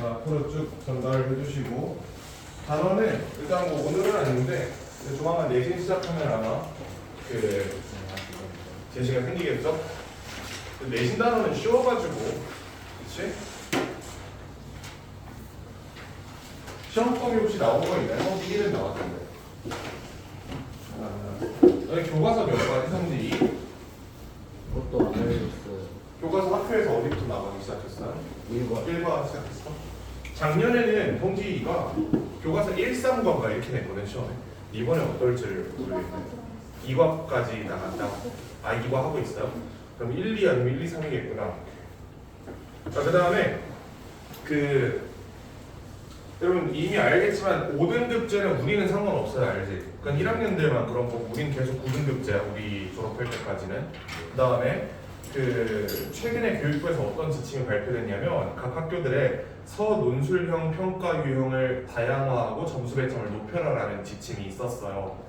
앞으로 쭉 전달해 주시고 단어는 일단 뭐 오늘은 아닌데 조만간 내신 시작하면 아마 그 제시가 생기겠죠? 내신 단어는 쉬워가지고 그치? 시험범위 혹시 나온 거 있나요? 성지 1은 나왔던데 여기 교과서 몇 번? 성지 2? 그것도 안 알려줬어요. 교과서 학교에서 어디부터 나가기 시작했어요? 1번. 1번 시작했어? 작년에는 성지 2가 교과서 1, 3과가 이렇게 냈거든 시험에. 이번에 어떨지를 모르겠네. 2과까지 나간다. 아 2과 하고 있어요? 그럼 1, 2 아니면 1, 2, 3이겠구나. 자, 그 다음에 여러분 이미 알겠지만 5등급제는 우리는 상관없어요, 알지? 그러니까 1학년들만 그런 거고 우리는 계속 9등급제야, 우리 졸업할 때까지는. 그 다음에 최근에 교육부에서 어떤 지침이 발표됐냐면 각 학교들의 서논술형 평가 유형을 다양화하고 점수 배점을 높여라라는 지침이 있었어요.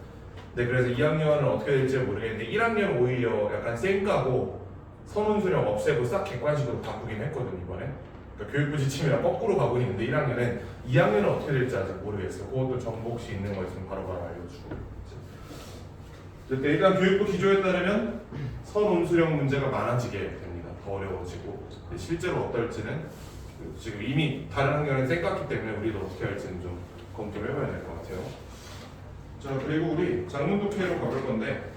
네, 그래서 2학년은 어떻게 될지 모르겠는데 1학년 오히려 약간 쌩까고 서논술형 없애고 싹 객관식으로 바꾸긴 했거든 이번에. 그러니까 교육부 지침이랑 거꾸로 가고 있는데 1학년은 2학년은 어떻게 될지 아직 모르겠어요. 그것도 정보 혹시 있는 거 있으면 바로바로 알려주고. 일단 교육부 기조에 따르면 서논술형 문제가 많아지게 됩니다. 더 어려워지고 실제로 어떨지는 지금 이미 다른 학년은 쌩깠기 때문에 우리도 어떻게 할지는 좀 검토를 해봐야 될 것 같아요. 자, 그리고 우리 장문독해로 가볼 건데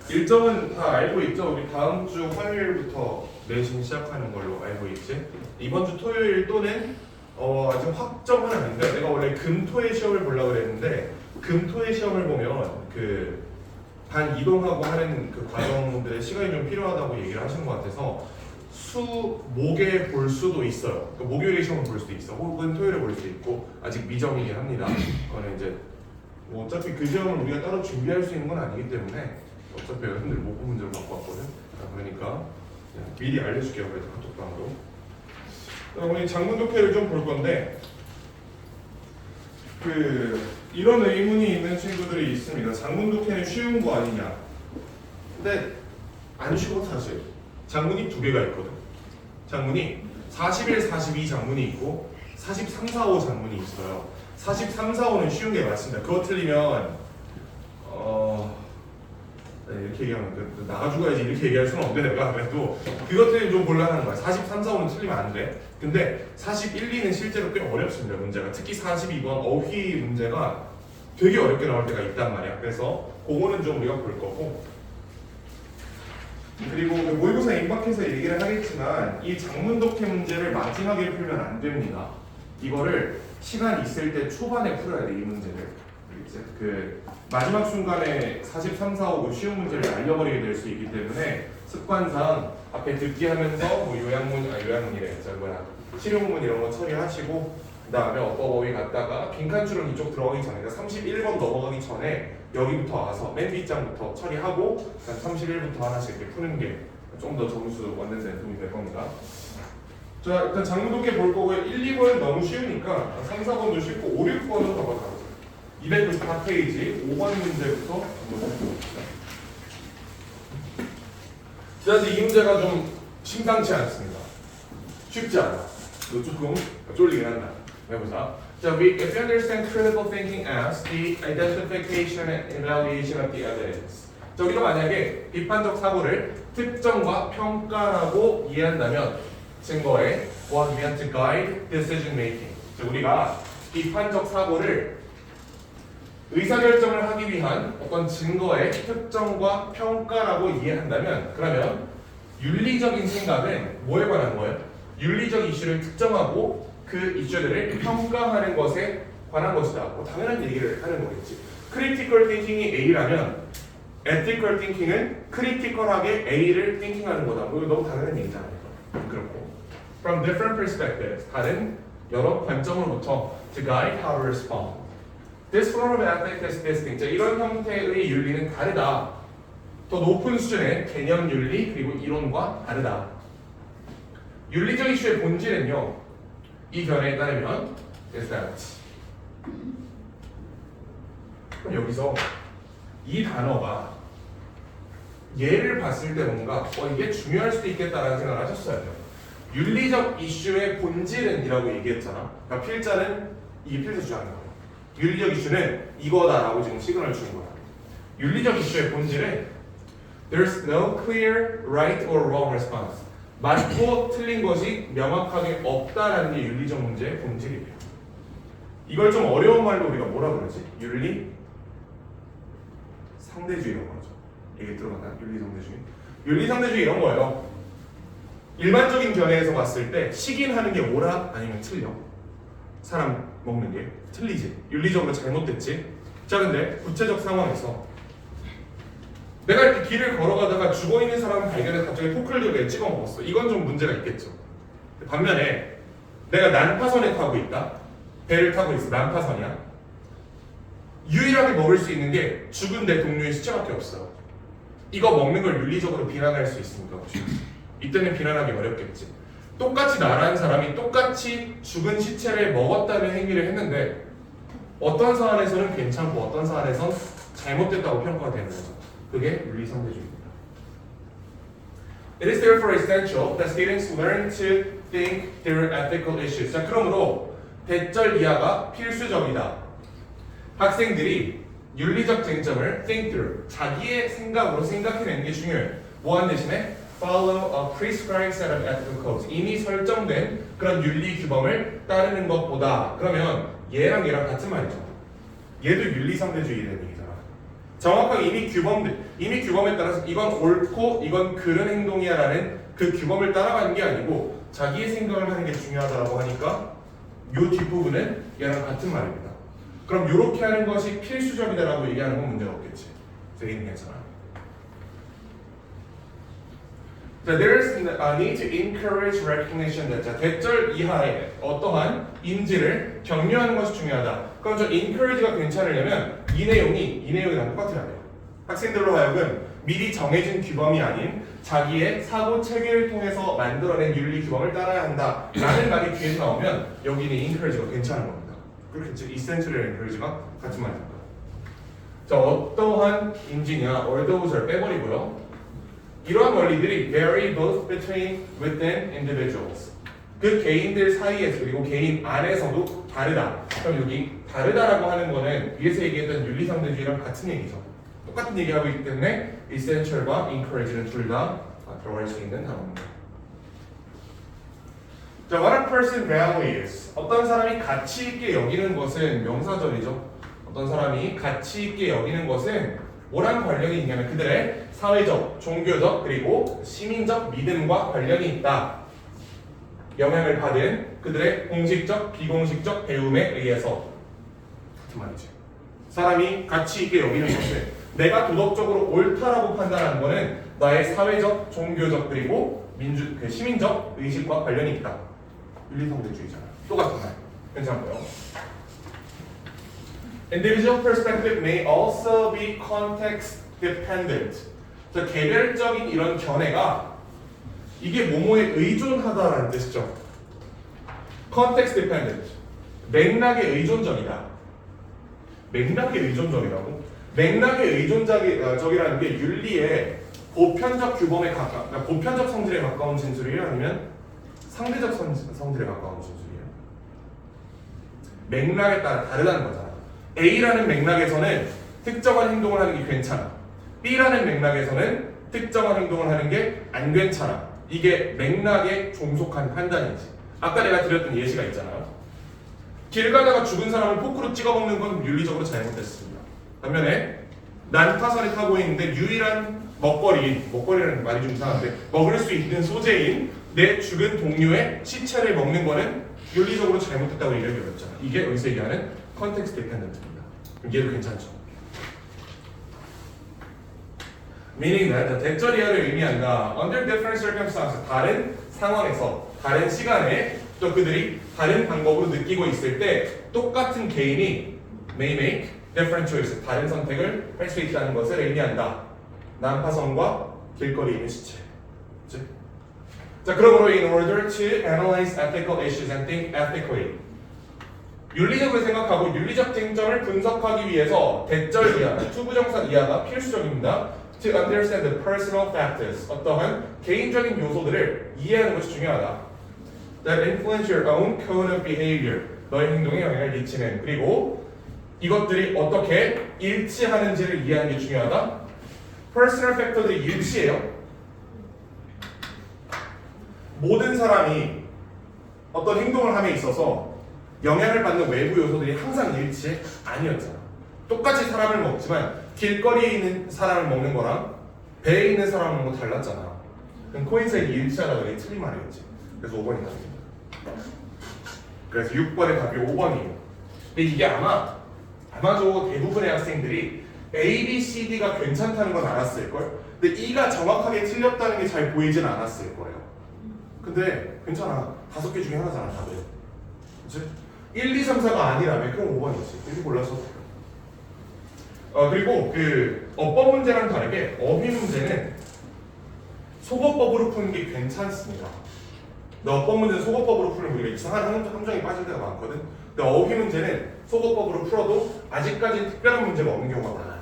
일정은 다 알고 있죠? 우리 다음 주 화요일부터 내신 시작하는 걸로 알고 있지? 이번 주 토요일 또는 아직 확정은 아닌데 내가 원래 금토의 시험을 보려고 그랬는데 금토의 시험을 보면 반 이동하고 하는 그 과정들의 시간이 좀 필요하다고 얘기를 하신 것 같아서 목에 볼 수도 있어요. 그러니까 목요일에 시험을 볼 수도 있어. 혹은 토요일에 볼 수 있고 아직 미정이긴 합니다. 그거는 이제 뭐 어차피 그 시험을 우리가 따로 준비할 수 있는 건 아니기 때문에 어차피 여러분들 모국 문제를 갖고 왔거든. 그러니까 미리 알려줄게요. 그래도 카톡방으로. 우리 장문독해를 좀 볼 건데 이런 의문이 있는 친구들이 있습니다. 장문독해는 쉬운 거 아니냐? 근데 안 쉬워 사실. 장문이 두 개가 있거든. 장문이 41, 42 장문이 있고 43, 45 장문이 있어요. 43, 45는 쉬운 게 맞습니다. 그거 틀리면 이렇게 얘기하면 나가 죽어야지 이렇게 얘기할 수는 없는데 내가 그래도 그것 때문에 좀 곤란한 거야. 43, 45는 틀리면 안 돼. 근데 41, 2는 실제로 꽤 어렵습니다. 문제가. 특히 42번 어휘 문제가 되게 어렵게 나올 때가 있단 말이야. 그래서 그거는 좀 우리가 볼 거고 그리고 모의고사 임박해서 얘기를 하겠지만 이 장문독해 문제를 마지막에 풀면 안 됩니다. 이거를 시간 있을 때 초반에 풀어야 돼, 이 문제를. 마지막 순간에 43, 4, 5 쉬운 문제를 알려버리게 될 수 있기 때문에 습관상 앞에 듣기 하면서 뭐 요양문이래. 실용문 이런 거 처리하시고 그 다음에 어법어휘 갔다가 빈칸줄은 이쪽 들어가기 전에 그러니까 31번 넘어가기 전에 여기부터 와서 맨 뒷장부터 처리하고 31부터 하나씩 이렇게 푸는 게 좀 더 점수 얻는 데 도움이 될 겁니다. 자, 일단 장문독해 볼 거고요. 1, 2번은 너무 쉬우니까 3, 4번도 쉽고 5, 6번은 한번 가보자. 294페이지 5번 문제부터 한번 해봅시다. 그래서 이 문제가 좀 심상치 않습니다. 쉽지 않아. 너 조금 쫄리긴 한다. 해보자. 자, if you understand critical thinking as the identification and evaluation of the evidence. 자, 우리가 만약에 비판적 사고를 특정과 평가라고 이해한다면 증거에 was meant to guide decision making. 자, 우리가 비판적 사고를 의사결정을 하기 위한 어떤 증거의 특정과 평가라고 이해한다면 그러면 윤리적인 생각은 뭐에 관한 거예요? 윤리적 이슈를 특정하고 그 이슈들을 평가하는 것에 관한 것이다. 뭐 당연한 얘기를 하는 거겠지. 크리티컬 띵킹이 A라면 ethical thinking은 크리티컬하게 A를 띵킹하는 거다. 뭐 이거 너무 당연한 얘기잖아요. 그렇고 from different perspectives 다른 여러 관점으로부터 to guide how to respond. This form of ethics is distinct. 이런 형태의 윤리는 다르다. 더 높은 수준의 개념 윤리 그리고 이론과 다르다. 윤리적 이슈의 본질은요. 이 견해에 따르면 is that. 그럼 여기서 이 단어가 얘를 봤을 때 뭔가 이게 중요할 수도 있겠다라는 생각을 하셨어야 돼요. 윤리적 이슈의 본질은 이라고 얘기했잖아. 그러니까 필자는 이게 필자 주장인 거예요. 윤리적 이슈는 이거다라고 지금 시그널을 주는 거야. 윤리적 이슈의 본질은 There's no clear right or wrong response. 맞고 틀린 것이 명확하게 없다라는 게 윤리적 문제의 본질이에요. 이걸 좀 어려운 말로 우리가 뭐라 그러지? 윤리 상대주의라고 하죠. 이게 들어봤나요? 윤리 상대주의. 윤리 상대주의 이런 거예요. 일반적인 견해에서 봤을 때 시긴하는 게 옳아 아니면 틀려? 사람 먹는 게 틀리지. 윤리적으로 잘못됐지. 자, 근데 구체적 상황에서 내가 이렇게 길을 걸어가다가 죽어있는 사람을 발견해서 갑자기 포크를 들고 찍어 먹었어. 이건 좀 문제가 있겠죠. 반면에 내가 난파선에 타고 있다. 배를 타고 있어. 난파선이야. 유일하게 먹을 수 있는 게 죽은 내 동료의 시체밖에 없어요. 이거 먹는 걸 윤리적으로 비난할 수 있습니까? 이때는 비난하기 어렵겠지. 똑같이 나라는 사람이 똑같이 죽은 시체를 먹었다는 행위를 했는데 어떤 사안에서는 괜찮고 어떤 사안에서는 잘못됐다고 평가가 되는 거죠. 그게 윤리상대주의입니다. It is therefore essential that students learn to think through ethical issues. 자, 그러므로 대절 이하가 필수적이다. 학생들이 윤리적 쟁점을 think through, 자기의 생각으로 생각해내는 게 중요해요. 뭐한 대신에 follow a prescribed set of ethical codes. 이미 설정된 그런 윤리 규범을 따르는 것보다. 그러면 얘랑 얘랑 같은 말이죠. 얘도 윤리상대주의라는 얘기잖아. 정확하게 이미 규범에 따라서 이건 옳고 이건 그른 행동이야라는 그 규범을 따라가는 게 아니고 자기의 생각을 하는 게 중요하다라고 하니까 요 뒷부분은 얘랑 같은 말입니다. 그럼 이렇게 하는 것이 필수적이다라고 얘기하는 건 문제가 없겠지. 그래서 괜찮아. 자, there is a need to encourage recognition that. 자, 대절 이하의 어떠한 인지를 격려하는 것이 중요하다. 그럼 저 encourage가 괜찮으려면 이 내용이랑 똑같아야 돼요. 학생들로 하여금 미리 정해진 규범이 아닌 자기의 사고 체계를 통해서 만들어낸 윤리 규범을 따라야 한다 라는 말이 뒤에서 나오면 여기는 encourage가 괜찮은 겁니다. 그렇겠죠. essential이랑 encourage가 같은 말입니다. 자, 어떠한 인지냐, orthos를 빼버리고요. 이러한 원리들이 vary both within individuals. 그 개인들 사이에서 그리고 개인 안에서도 다르다. 그럼 여기 다르다라고 하는 거는 위에서 얘기했던 윤리상대주의랑 같은 얘기죠. 똑같은 얘기하고 있기 때문에 essential과 encourage는 둘 다 들어갈 수 있는 단어입니다. 자, what a person values. 어떤 사람이 가치 있게 여기는 것은 명사절이죠. 어떤 사람이 가치 있게 여기는 것은 뭐랑 관련이 있냐면 그들의 사회적, 종교적, 그리고 시민적 믿음과 관련이 있다. 영향을 받은 그들의 공식적, 비공식적 배움에 의해서. 같은 말이지. 사람이 가치 있게 여기는 것을 내가 도덕적으로 옳다라고 판단하는 것은 나의 사회적, 종교적, 그리고 시민적 의식과 관련이 있다. 윤리상대주의잖아. 똑같은 말. 괜찮고요. Individual perspective may also be context dependent. 자, 개별적인 이런 견해가 이게 뭐뭐에 의존하다라는 뜻이죠. context dependent. 맥락에 의존적이다. 맥락에 의존적이라고? 맥락에 의존적이라는 게 윤리의 보편적 규범에 그러니까 보편적 성질에 가까운 진술이에요? 아니면 상대적 성질에 가까운 진술이에요? 맥락에 따라 다르다는 거잖아. A라는 맥락에서는 특정한 행동을 하는 게 괜찮아. B라는 맥락에서는 특정한 행동을 하는 게 안 괜찮아. 이게 맥락에 종속한 판단이지. 아까 내가 드렸던 예시가 있잖아요. 길 가다가 죽은 사람을 포크로 찍어 먹는 건 윤리적으로 잘못됐습니다. 반면에 난파선에 타고 있는데 유일한 먹거리라는 말이 좀 이상한데 먹을 수 있는 소재인 내 죽은 동료의 시체를 먹는 거는 윤리적으로 잘못됐다고 얘기를 드렸잖아. 이게 여기서 얘기하는 컨텍스트 디펜던트입니다. 얘도 괜찮죠. meaning that 대절 이하를 의미한다. Under different circumstances, 다른 상황에서, 다른 시간에 또 그들이 다른 방법으로 느끼고 있을 때 똑같은 개인이 may make different choices, 다른 선택을 할 수 있다는 것을 의미한다. 난파선과 길거리에 있는 시체. 그치? 자, 그러므로 in order to analyze ethical issues and think ethically, 윤리적으로 생각하고 윤리적 쟁점을 분석하기 위해서 대절 이하, 투부정사 이하가 필수적입니다. To understand the personal factors, 어떠한 개인적인 요소들을 이해하는 것이 중요하다. that influence your own code of behavior. 너의 행동에 영향을 미치는. 그리고 이것들이 어떻게 일치하는지를 이해하는 게 중요하다. personal factor들이 일치해요. 모든 사람이 어떤 행동을 함에 있어서 영향을 받는 외부 요소들이 항상 일치해? 아니었잖아. 똑같이 사람을 먹지만 길거리에 있는 사람을 먹는 거랑 배에 있는 사람을 먹는 거 달랐잖아. 그럼 코인사이드 일치하다가 이게 틀린 말이겠지. 그래서 5번이 답입니다. 그래서 6번의 답이 5번이에요. 근데 이게 아마도 대부분의 학생들이 A, B, C, D가 괜찮다는 건 알았을걸? 근데 E가 정확하게 틀렸다는 게 잘 보이진 않았을 거예요. 근데 괜찮아. 5개 중에 하나잖아, 답은. 그치? 1, 2, 3, 4가 아니라면 그럼 5번이지. 이렇게 골라서. 그리고 그 어법 문제랑 다르게 어휘 문제는 소거법으로 푸는 게 괜찮습니다. 근데 어법 문제는 소거법으로 풀면 우리가 이상한 함정이 빠질 때가 많거든. 근데 어휘 문제는 소거법으로 풀어도 아직까지 특별한 문제가 없는 경우가 많아요.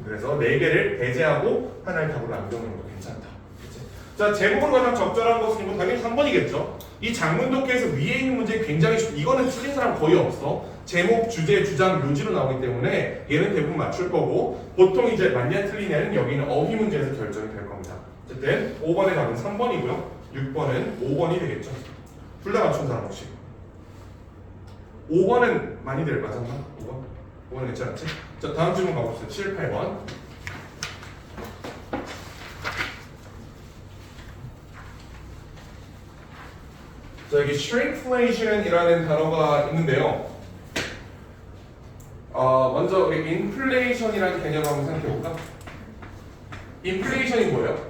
그래서 4개를 배제하고 하나의 답으로 남겨놓는 것도 괜찮다. 그치? 자, 제목으로 가장 적절한 것은 뭐 당연히 3번이겠죠. 이 장문 독해에서 위에 있는 문제 굉장히 쉽고 이거는 틀린 사람 거의 없어. 제목, 주제, 주장, 묘지로 나오기 때문에 얘는 대부분 맞출 거고 보통 이제 맞냐 틀리냐는 여기는 어휘 문제에서 결정이 될 겁니다. 어쨌든 5번의 답은 3번이고요. 6번은 5번이 되겠죠. 둘 다 맞춘 사람 혹시? 5번은 많이들 맞았나? 5번? 5번은 괜찮았지? 자, 다음 질문 가봅시다. 7, 8번. 자, 여기 shrinkflation이라는 단어가 있는데요. 먼저 우리 inflation이라는 개념을 한번 생각해 볼까? inflation이 뭐예요?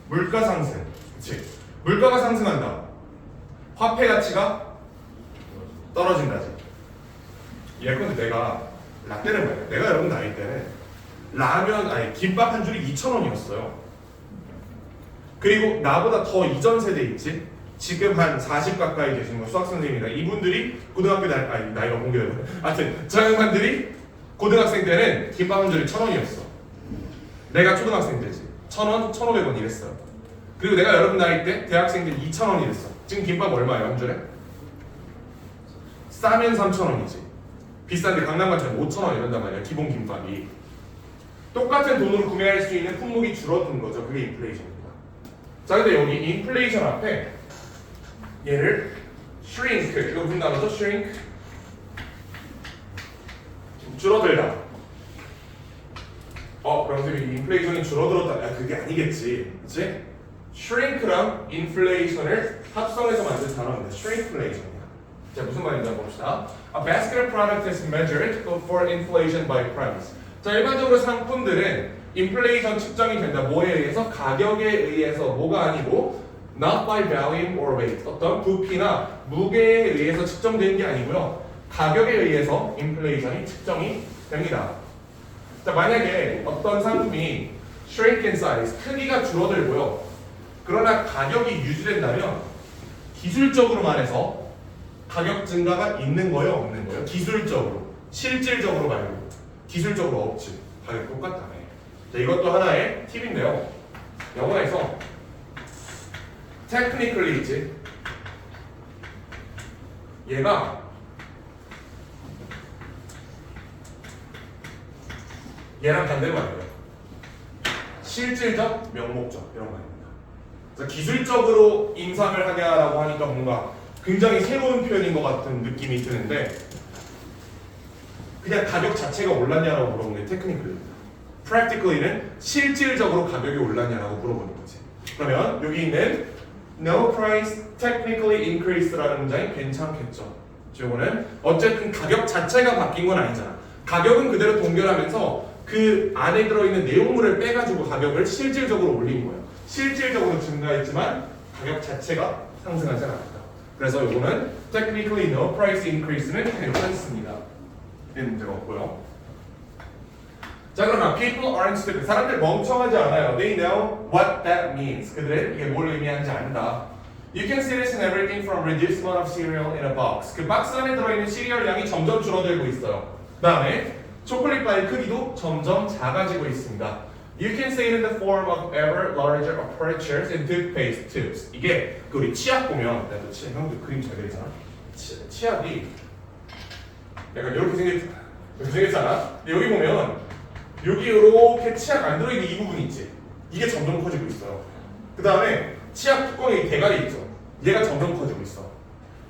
물가 상승. 그치? 물가가 상승한다. 화폐 가치가 떨어진다지. 예컨대 내가 라떼를 먹어요. 내가 여러분 나이 때는 김밥 한 줄이 2,000원이었어요. 그리고 나보다 더 이전 세대 있지? 지금 한 40 가까이 계신 분 수학 선생님이다. 이분들이 고등학교 나이가 공개되고 하여튼 저 양반들이 고등학생 때는 김밥 한 줄이 1,000원이었어. 내가 초등학생 때지. 1,000원, 1,500원 이랬어요. 그리고 내가 여러분 나이 때 대학생 때 2,000원 이랬어. 지금 김밥 얼마예요 한 줄에? 싸면 3,000원이지. 비싼데 강남같이 5,000원 이런단 말이야. 기본 김밥이. 똑같은 돈으로 구매할 수 있는 품목이 줄어든 거죠. 그게 인플레이션입니다. 자, 근데 여기 인플레이션 앞에 얘를 shrink, 이거 무슨 단어죠? shrink, 줄어들다. 그럼 선생님 인플레이션이 줄어들었다. 그게 아니겠지, 그렇지? shrink랑 inflation을 합성해서 만든 단어입니다. shrinkflation이야. 자, 무슨 말인지 한번 봅시다. A basket of product is measured for inflation by price. 자, 일반적으로 상품들은 인플레이션 측정이 된다. 뭐에 의해서? 가격에 의해서. 뭐가 아니고 not by volume or weight. 어떤 부피나 무게에 의해서 측정되는 게 아니고요. 가격에 의해서 인플레이션이 측정이 됩니다. 자, 만약에 어떤 상품이 shrink in size, 크기가 줄어들고요. 그러나 가격이 유지된다면 기술적으로 말해서 가격 증가가 있는 거예요, 없는 거예요? 기술적으로. 실질적으로 말고. 기술적으로 없지. 가격 똑같다네. 자, 이것도 하나의 팁인데요. 영어에서 technically 있지. 얘가 얘랑 반대로 말해요. 실질적, 명목적 이런 말입니다. 그래서 기술적으로 인상을 하냐라고 하니까 뭔가 굉장히 새로운 표현인 것 같은 느낌이 드는데 그냥 가격 자체가 올랐냐라고 물어보는 게 테크니컬입니다. practically는 실질적으로 가격이 올랐냐라고 물어보는 거지. 그러면 여기 있는 no price technically increased라는 문장이 괜찮겠죠. 이거는 어쨌든 가격 자체가 바뀐 건 아니잖아. 가격은 그대로 동결하면서 그 안에 들어있는 내용물을 빼가지고 가격을 실질적으로 올린 거예요. 실질적으로 증가했지만 가격 자체가 상승하지 않았다. 그래서 이거는 technically no price increase는 괜찮습니다. 이런 문제가 없고요. 자, 그러나 people aren't stupid. 사람들 멍청하지 않아요. They know what that means. 그들은 이게 뭘 의미하는지 안다. You can see this in everything from reduced amount of cereal in a box. 그 박스 안에 들어있는 시리얼 양이 점점 줄어들고 있어요. 그 다음에 초콜릿 바의 크기도 점점 작아지고 있습니다. You can say it in the form of ever larger apertures in toothpaste tubes. 이게 그 우리 치약 보면, 내가 또 치약 형도 그림 잘 그리잖아. 치약이 약간 이렇게 생겼잖아. 근데 여기 보면 여기 이렇게 치약 안 들어있는 이 부분이 있지. 이게 점점 커지고 있어요. 그 다음에 치약 뚜껑에 대가리 있죠. 얘가 점점 커지고 있어.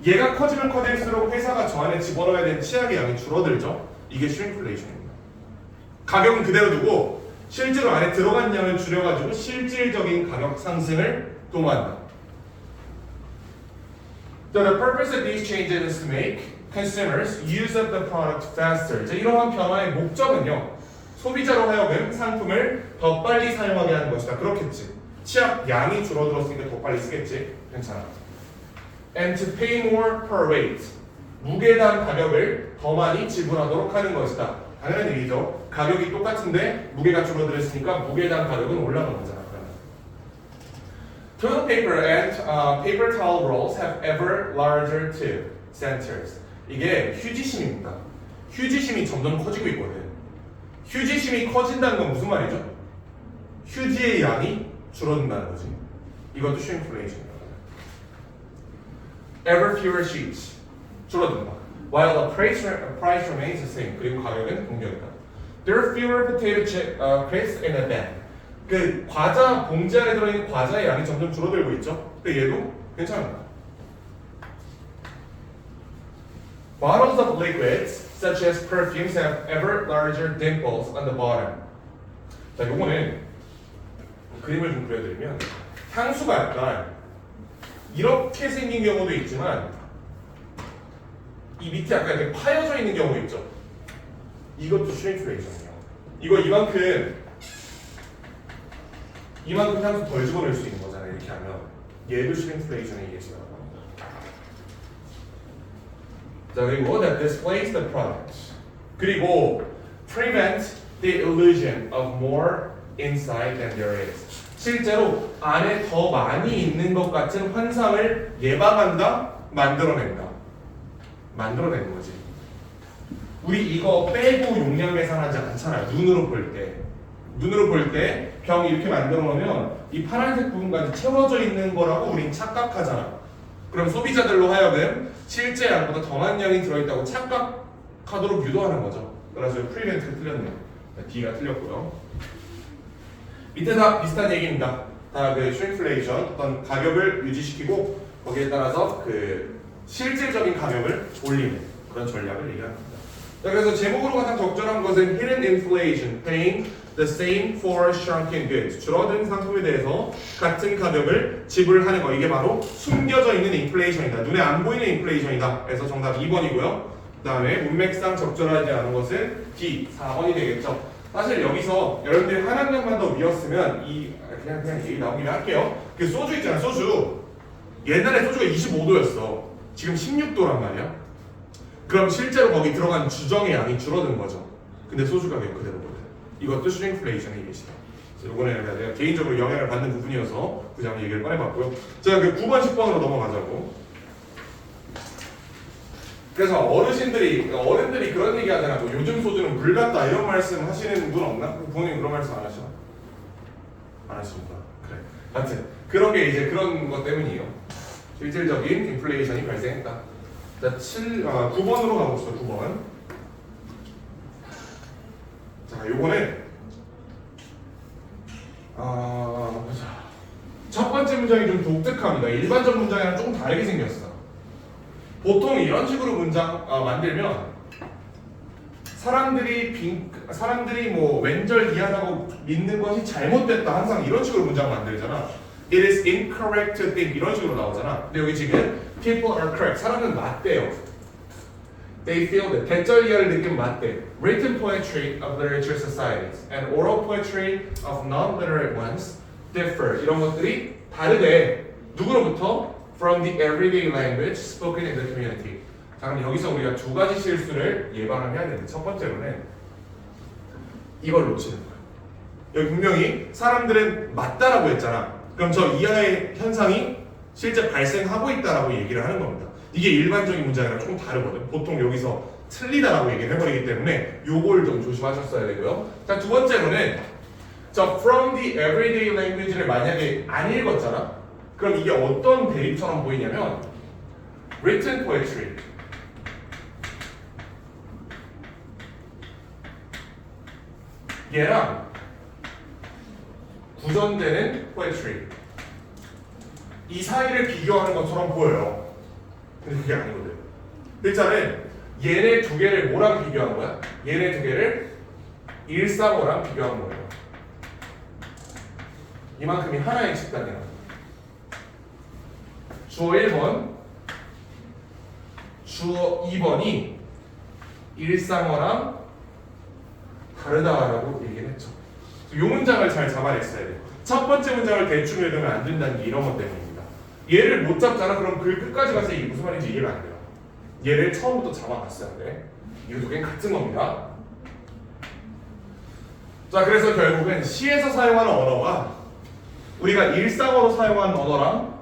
얘가 커지면 커질수록 회사가 저 안에 집어넣어야 되는 치약의 양이 줄어들죠. 이게 슈링플레이션입니다. 가격은 그대로 두고 실제로 안에 들어간 양을 줄여가지고 실질적인 가격 상승을 도모한다. So the purpose of these changes is to make consumers use up the product faster. 자, 이러한 변화의 목적은요, 소비자로 하여금 상품을 더 빨리 사용하게 하는 것이다. 그렇겠지. 치약 양이 줄어들었으니까 더 빨리 쓰겠지. 괜찮아. And to pay more per weight. 무게에 대한 가격을 더 많이 지불하도록 하는 것이다. 당연한 얘기죠. 가격이 똑같은데 무게가 줄어들었으니까 무게에 대한 가격은 올라간 거잖아. Toilet paper and paper towel rolls have ever larger tube centers. 이게 휴지심입니다. 휴지심이 점점 커지고 있거든. 휴지심이 커진다는 건 무슨 말이죠? 휴지의 양이 줄어든다는 거지. 이것도 슈링플레이션입니다. Ever fewer sheets. 줄어든다. While the price remains the same. 그리고 가격은 동결이다. There are fewer potato chip crisps in a bag. 그 과자 봉지 안에 들어있는 과자의 양이 점점 줄어들고 있죠. 근데 얘도 괜찮습니다. Bottles of liquids such as perfumes have ever larger dimples on the bottom. 자, 요거는 그림을 좀 그려드리면 향수가 약간 이렇게 생긴 경우도 있지만 이 밑에 약간 이렇게 파여져 있는 경우 있죠. 이것도 슈링플레이션이에요. 이거 이만큼 향수 덜 집어넣을 수 있는 거잖아요. 이렇게 하면 얘도 슈링플레이션의 예시라고 합니다. 자, 그리고 that displays the product. 그리고 prevent the illusion of more inside than there is. 실제로 안에 더 많이 있는 것 같은 환상을 예방한다, 만들어낸다. 만들어내는 거지. 우리 이거 빼고 용량 계산하지 않잖아요. 눈으로 볼 때. 눈으로 볼 때 병 이렇게 만들어 놓으면 이 파란색 부분까지 채워져 있는 거라고 우린 착각하잖아. 그럼 소비자들로 하여금 실제 양보다 더 많은 양이 들어있다고 착각하도록 유도하는 거죠. 그래서 프리벤트가 틀렸네요. D가 틀렸고요. 밑에 다 비슷한 얘기입니다. 다 그 슈링플레이션, 어떤 가격을 유지시키고 거기에 따라서 그 실질적인 가격을 올리는 그런 전략을 얘기합니다. 자, 그래서 제목으로 가장 적절한 것은 Hidden Inflation, Paying the Same for Shrunken Goods. 줄어든 상품에 대해서 같은 가격을 지불하는 거. 이게 바로 숨겨져 있는 인플레이션이다. 눈에 안 보이는 인플레이션이다. 그래서 정답 2번이고요. 그 다음에 문맥상 적절하지 않은 것은 D, 4번이 되겠죠. 사실 여기서 여러분들이 한 학년만 더 미웠으면 그냥 얘기 나온 김에 할게요. 그 소주 있잖아, 소주. 옛날에 소주가 25도였어. 지금 16도란 말이야. 그럼 실제로 거기 들어간 주정의 양이 줄어든 거죠. 근데 소주 가격 그대로거든. 이것도 슈링플레이션의 예시다. 이번에 내가 개인적으로 영향을 받는 부분이어서 그 점 얘기를 꺼내봤고요. 자, 그 9번, 10번으로 넘어가자고. 그래서 어른들이 그런 얘기 하잖아. 뭐 요즘 소주는 물 같다 이런 말씀 하시는 분 없나? 부모님 그런 말씀 안 하시나? 안 하십니까? 그래. 하여튼 그런 게 이제 그런 것 때문이에요. 실질적인 인플레이션이 발생했다. 자, 9번으로 가봅시다. 9번. 자, 요거는 보자. 첫 번째 문장이 좀 독특합니다. 일반적 문장이랑 조금 다르게 생겼어. 보통 이런 식으로 문장 만들면 사람들이 뭐 왼절이하다고 믿는 것이 잘못됐다 항상 이런 식으로 문장 만들잖아. It is incorrect to think 이런 식으로 나오잖아. 근데 여기 지금 people are correct. 사람은 맞대요. They feel that 대절 이하를 느끼면 맞대. Written poetry of literature societies and oral poetry of non-literate ones differ. 이런 것들이 다르대. 누구로부터? From the everyday language spoken in the community. 자, 그럼 여기서 우리가 두 가지 실수를 예방을 해야 되는데 첫 번째로는 이걸 놓치는 거야. 여기 분명히 사람들은 맞다라고 했잖아. 그럼 저 이하의 현상이 실제 발생하고 있다라고 얘기를 하는 겁니다. 이게 일반적인 문장이랑 조금 다르거든. 보통 여기서 틀리다라고 얘기를 해버리기 때문에 요걸 좀 조심하셨어야 되고요. 자, 두 번째로는 자, from the everyday language를 만약에 안 읽었잖아? 그럼 이게 어떤 대입처럼 보이냐면 written poetry. 얘랑 구전되는 poetry. 이 사이를 비교하는 것처럼 보여요. 근데 그게 아니거든. 일단은 얘네 두 개를 뭐랑 비교한 거야? 얘네 두 개를 일상어랑 비교한 거예요. 이만큼이 하나의 집단이야. 주어 1번, 주어 2번이 일상어랑 다르다라고 얘기를 했죠. 이 문장을 잘 잡아냈어야 돼요. 첫 번째 문장을 대충 읽으면 안 된다는 게 이런 것 때문입니다. 얘를 못 잡잖아. 그럼 그 끝까지 가서 이게 무슨 말인지 이해가 안 돼요. 얘를 처음부터 잡아놨어야 돼. 이 두 개는 같은 겁니다. 자, 그래서 결국은 시에서 사용하는 언어가 우리가 일상어로 사용하는 언어랑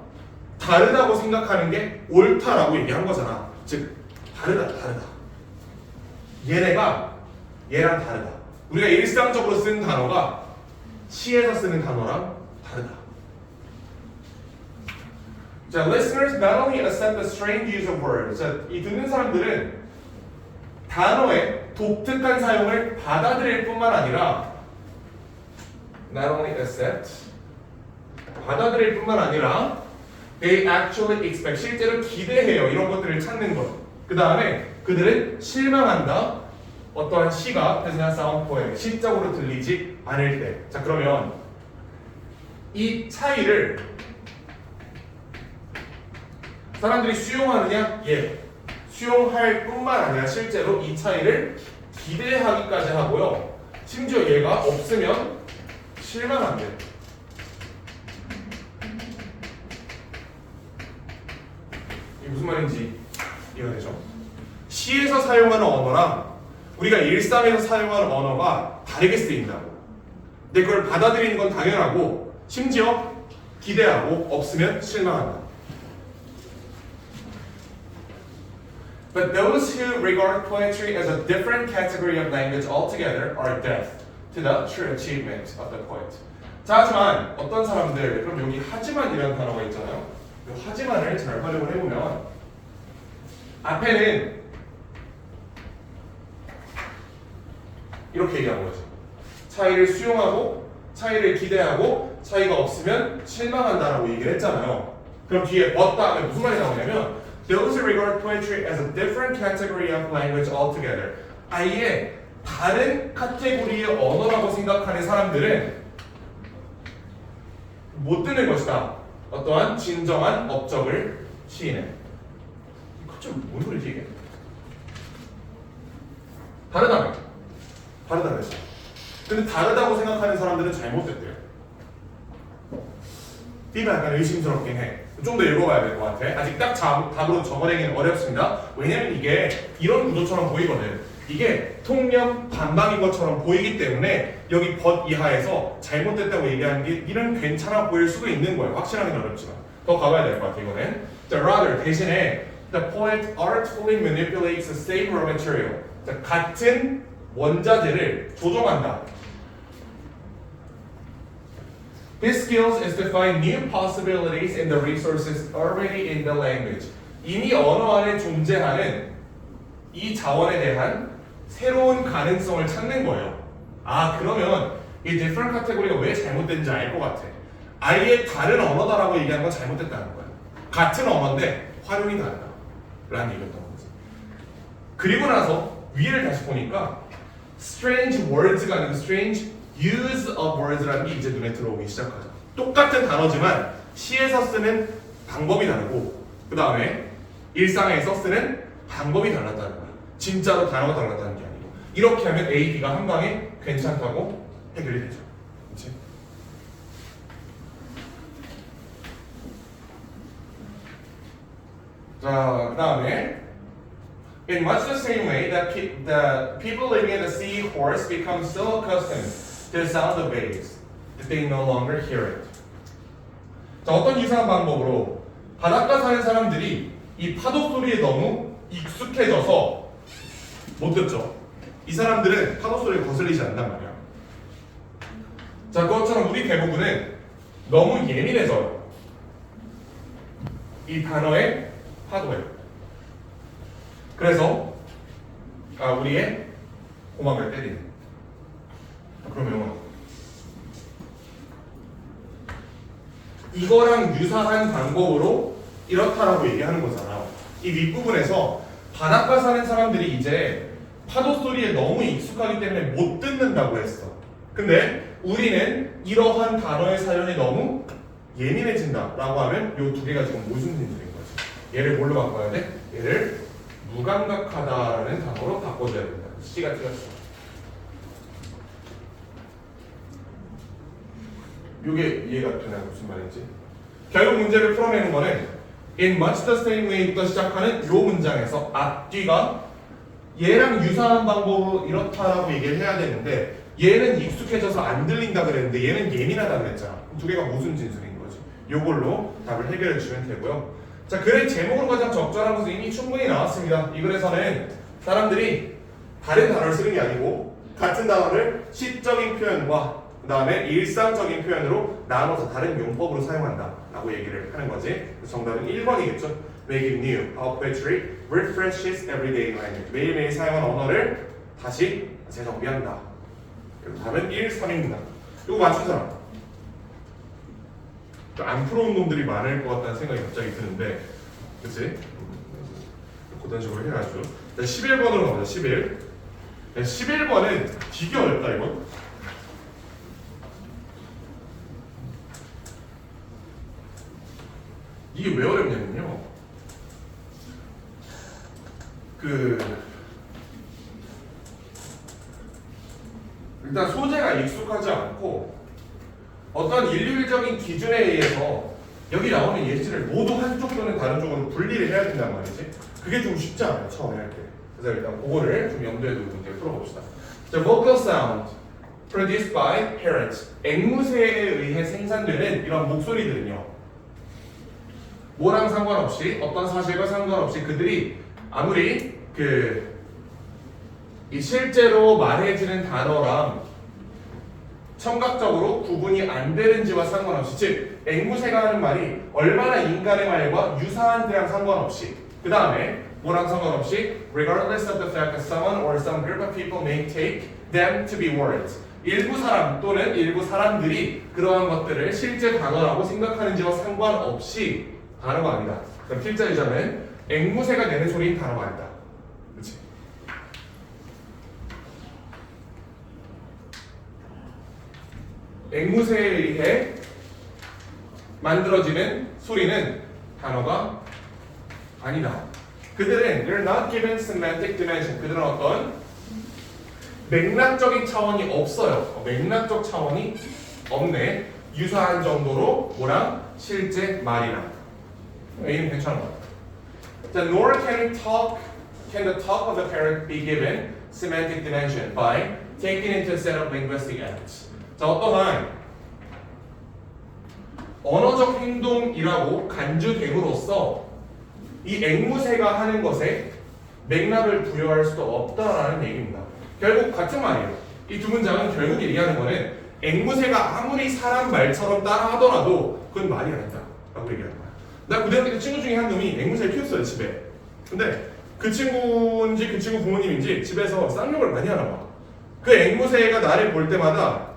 다르다고 생각하는 게 옳다라고 얘기한 거잖아. 즉 다르다. 얘네가 얘랑 다르다. 우리가 일상적으로 쓰는 단어가 시에서 쓰는 단어랑 다르다. 자, listeners not only accept the strange use of words. 자, 이 듣는 사람들은 단어의 독특한 사용을 받아들일 뿐만 아니라 not only accept 받아들일 뿐만 아니라 they actually expect 실제로 기대해요. 이런 것들을 찾는 것. 그 다음에 그들은 실망한다. 어떠한 시가 does not sound poetic. 시적으로 들리지 않을 때. 자, 그러면 이 차이를 사람들이 수용하느냐? 예. 수용할 뿐만 아니라 실제로 이 차이를 기대하기까지 하고요. 심지어 얘가 없으면 실망한대요. 이게 무슨 말인지 이해가 되죠? 시에서 사용하는 언어랑 우리가 일상에서 사용하는 언어가 다르게 쓰인다고. 근데 그걸 받아들이는 건 당연하고 심지어 기대하고 없으면 실망한다. But those who regard poetry as a different category of language altogether are deaf to the true achievement of the poet. 자, 하지만 어떤 사람들, 그럼 여기 하지만이라는 단어가 있잖아요. 이 하지만을 잘 활용을 해보면 앞에는 이렇게 얘기한 거지. 차이를 수용하고 차이를 기대하고 차이가 없으면 실망한다라고 얘기를 했잖아요. 그럼 뒤에 but 다음에 무슨 말이 나오냐면 Those who regard poetry as a different category of language altogether. 아예 다른 카테고리의 언어라고 생각하는 사람들은 못 듣는 것이다. 어떠한 진정한 업적을 시인해. 갑자기 뭔 소리지 이게? 다르다며. 다르다고 했어. 근데 다르다고 생각하는 사람들은 잘못됐대요. 띠가 약간 의심스럽긴 해. 좀 더 읽어봐야 될 것 같아. 아직 딱 답으로 적어내기는 어렵습니다. 왜냐면 이게 이런 구조처럼 보이거든. 이게 통념 반박인 것처럼 보이기 때문에 여기 but 이하에서 잘못됐다고 얘기하는 게 이런 괜찮아 보일 수도 있는 거예요. 확실하게는 어렵지만 더 가봐야 될 것 같아 이거는. 자, rather 대신에 the poet artfully manipulates the same raw material. 자, 같은 원자재를 조종한다. His skills is to find new possibilities in the resources already in the language. 이미 언어 안에 존재하는 이 자원에 대한 새로운 가능성을 찾는 거예요. 아, 그러면 이 different category가 왜 잘못된지 알 것 같아. 아예 다른 언어다라고 얘기하는 건 잘못됐다는 거야. 같은 언어인데 활용이 다르다 라는 얘기였던 거지. 그리고 나서 위를 다시 보니까 strange words가 아니고 strange use of words라는 게 이제 눈에 들어오기 시작하죠. 똑같은 단어지만 시에서 쓰는 방법이 다르고 그 다음에 일상에서 쓰는 방법이 달랐다는 거야. 진짜로 단어가 달랐다는 게 아니고. 이렇게 하면 A, B가 한 방에 괜찮다고 해결이 되죠. 그렇지? 자, 그 다음에 In much the same way that the people living in the sea horse become so accustomed to the sound of waves that they no longer hear it. 자, 어떤 이상한 방법으로 바닷가 사는 사람들이 이 파도 소리에 너무 익숙해져서 못 듣죠. 이 사람들은 파도 소리에 거슬리지 않는단 말이야. 자, 그것처럼 우리 대부분은 너무 예민해져요. 이 단어의 파도에. 그래서 우리의 고막을 때리는. 그러면 이거랑 유사한 방법으로 이렇다라고 얘기하는 거잖아요. 이 윗부분에서 바닷가 사는 사람들이 이제 파도 소리에 너무 익숙하기 때문에 못 듣는다고 했어. 근데 우리는 이러한 단어의 사용이 너무 예민해진다라고 하면 이 두 개가 지금 무슨 진술인 거지? 얘를 뭘로 바꿔야 돼? 얘를 무감각하다라는 단어로 바꿔줘야 된다. C가 틀렸어. 이게 이해가 되나 무슨 말인지? 결국 문제를 풀어내는 거는 in much the same way부터 시작하는 이 문장에서 앞뒤가 얘랑 유사한 방법으로 이렇다라고 얘기를 해야 되는데 얘는 익숙해져서 안 들린다 그랬는데 얘는 예민하다 그랬잖아. 두 개가 무슨 진술인 거지? 요걸로 답을 해결해 주시면 되고요. 자, 글의 제목으로 가장 적절한 것은 이미 충분히 나왔습니다. 이 글에서는 사람들이 다른 단어를 쓰는 게 아니고 같은 단어를 시적인 표현과 그 다음에 일상적인 표현으로 나눠서 다른 용법으로 사용한다 라고 얘기를 하는 거지. 정답은 1번이겠죠. Make it new. How poetry refreshes everyday language. 매일매일 사용한 언어를 다시 재정비한다. 그리고 답은 1, 3입니다. 이거 맞춘 사람. 안 풀어온 놈들이 많을 것 같다는 생각이 갑자기 드는데, 그치? 그런 식으로 해가지고. 11번으로 가보자. 11. 11번은 되게 어렵다 이건. 이게 왜 어렵냐면요. 일단 소재가 익숙하지 않고 어떤 일률적인 기준에 의해서 여기 나오는 예시를 모두 한쪽 또는 다른 쪽으로 분리를 해야 된단 말이지. 그게 좀 쉽지 않아요 처음에 할 때. 그래서 일단 그거를 좀 염두에 두고 문제 풀어봅시다. The vocal sound produced by parrots. 앵무새에 의해 생산되는 이런 목소리들은요. 뭐랑 상관없이 어떤 사실과 상관없이 그들이 아무리 이 실제로 말해지는 단어랑 청각적으로 구분이 안 되는지와 상관없이, 즉 앵무새가 하는 말이 얼마나 인간의 말과 유사한지랑 상관없이, 그 다음에 뭐랑 상관없이 regardless of the fact that someone or some group of people may take them to be words. 일부 사람 또는 일부 사람들이 그러한 것들을 실제 단어라고 생각하는지와 상관없이 단어가 아니다. 그럼 필자유자는 앵무새가 내는 소리인 단어가 아니다. 그렇지? 앵무새에 의해 만들어지는 소리는 단어가 아니다. 그들은 they're not given semantic dimension. 그들은 어떤 맥락적인 차원이 없어요. 맥락적 차원이 없네. 유사한 정도로 뭐랑 실제 말이랑. A는 괜찮은 것 같아요. 자, nor can the talk of the parrot be given semantic dimension by taking into a set of linguistic acts. 자, 어떠한 언어적 행동이라고 간주됨으로써 이 앵무새가 하는 것에 맥락을 부여할 수도 없다라는 얘기입니다. 결국 같은 말이에요. 이 두 문장은 결국 얘기하는 거는 앵무새가 아무리 사람 말처럼 따라 하더라도 그건 말이 아니다 라고 얘기하는 거야. 나 고등학교 때 친구 중에 한 놈이 앵무새를 키웠어요 집에. 근데 그 친구인지 그 친구 부모님인지 집에서 쌍욕을 많이 하나 봐. 그 앵무새가 나를 볼 때마다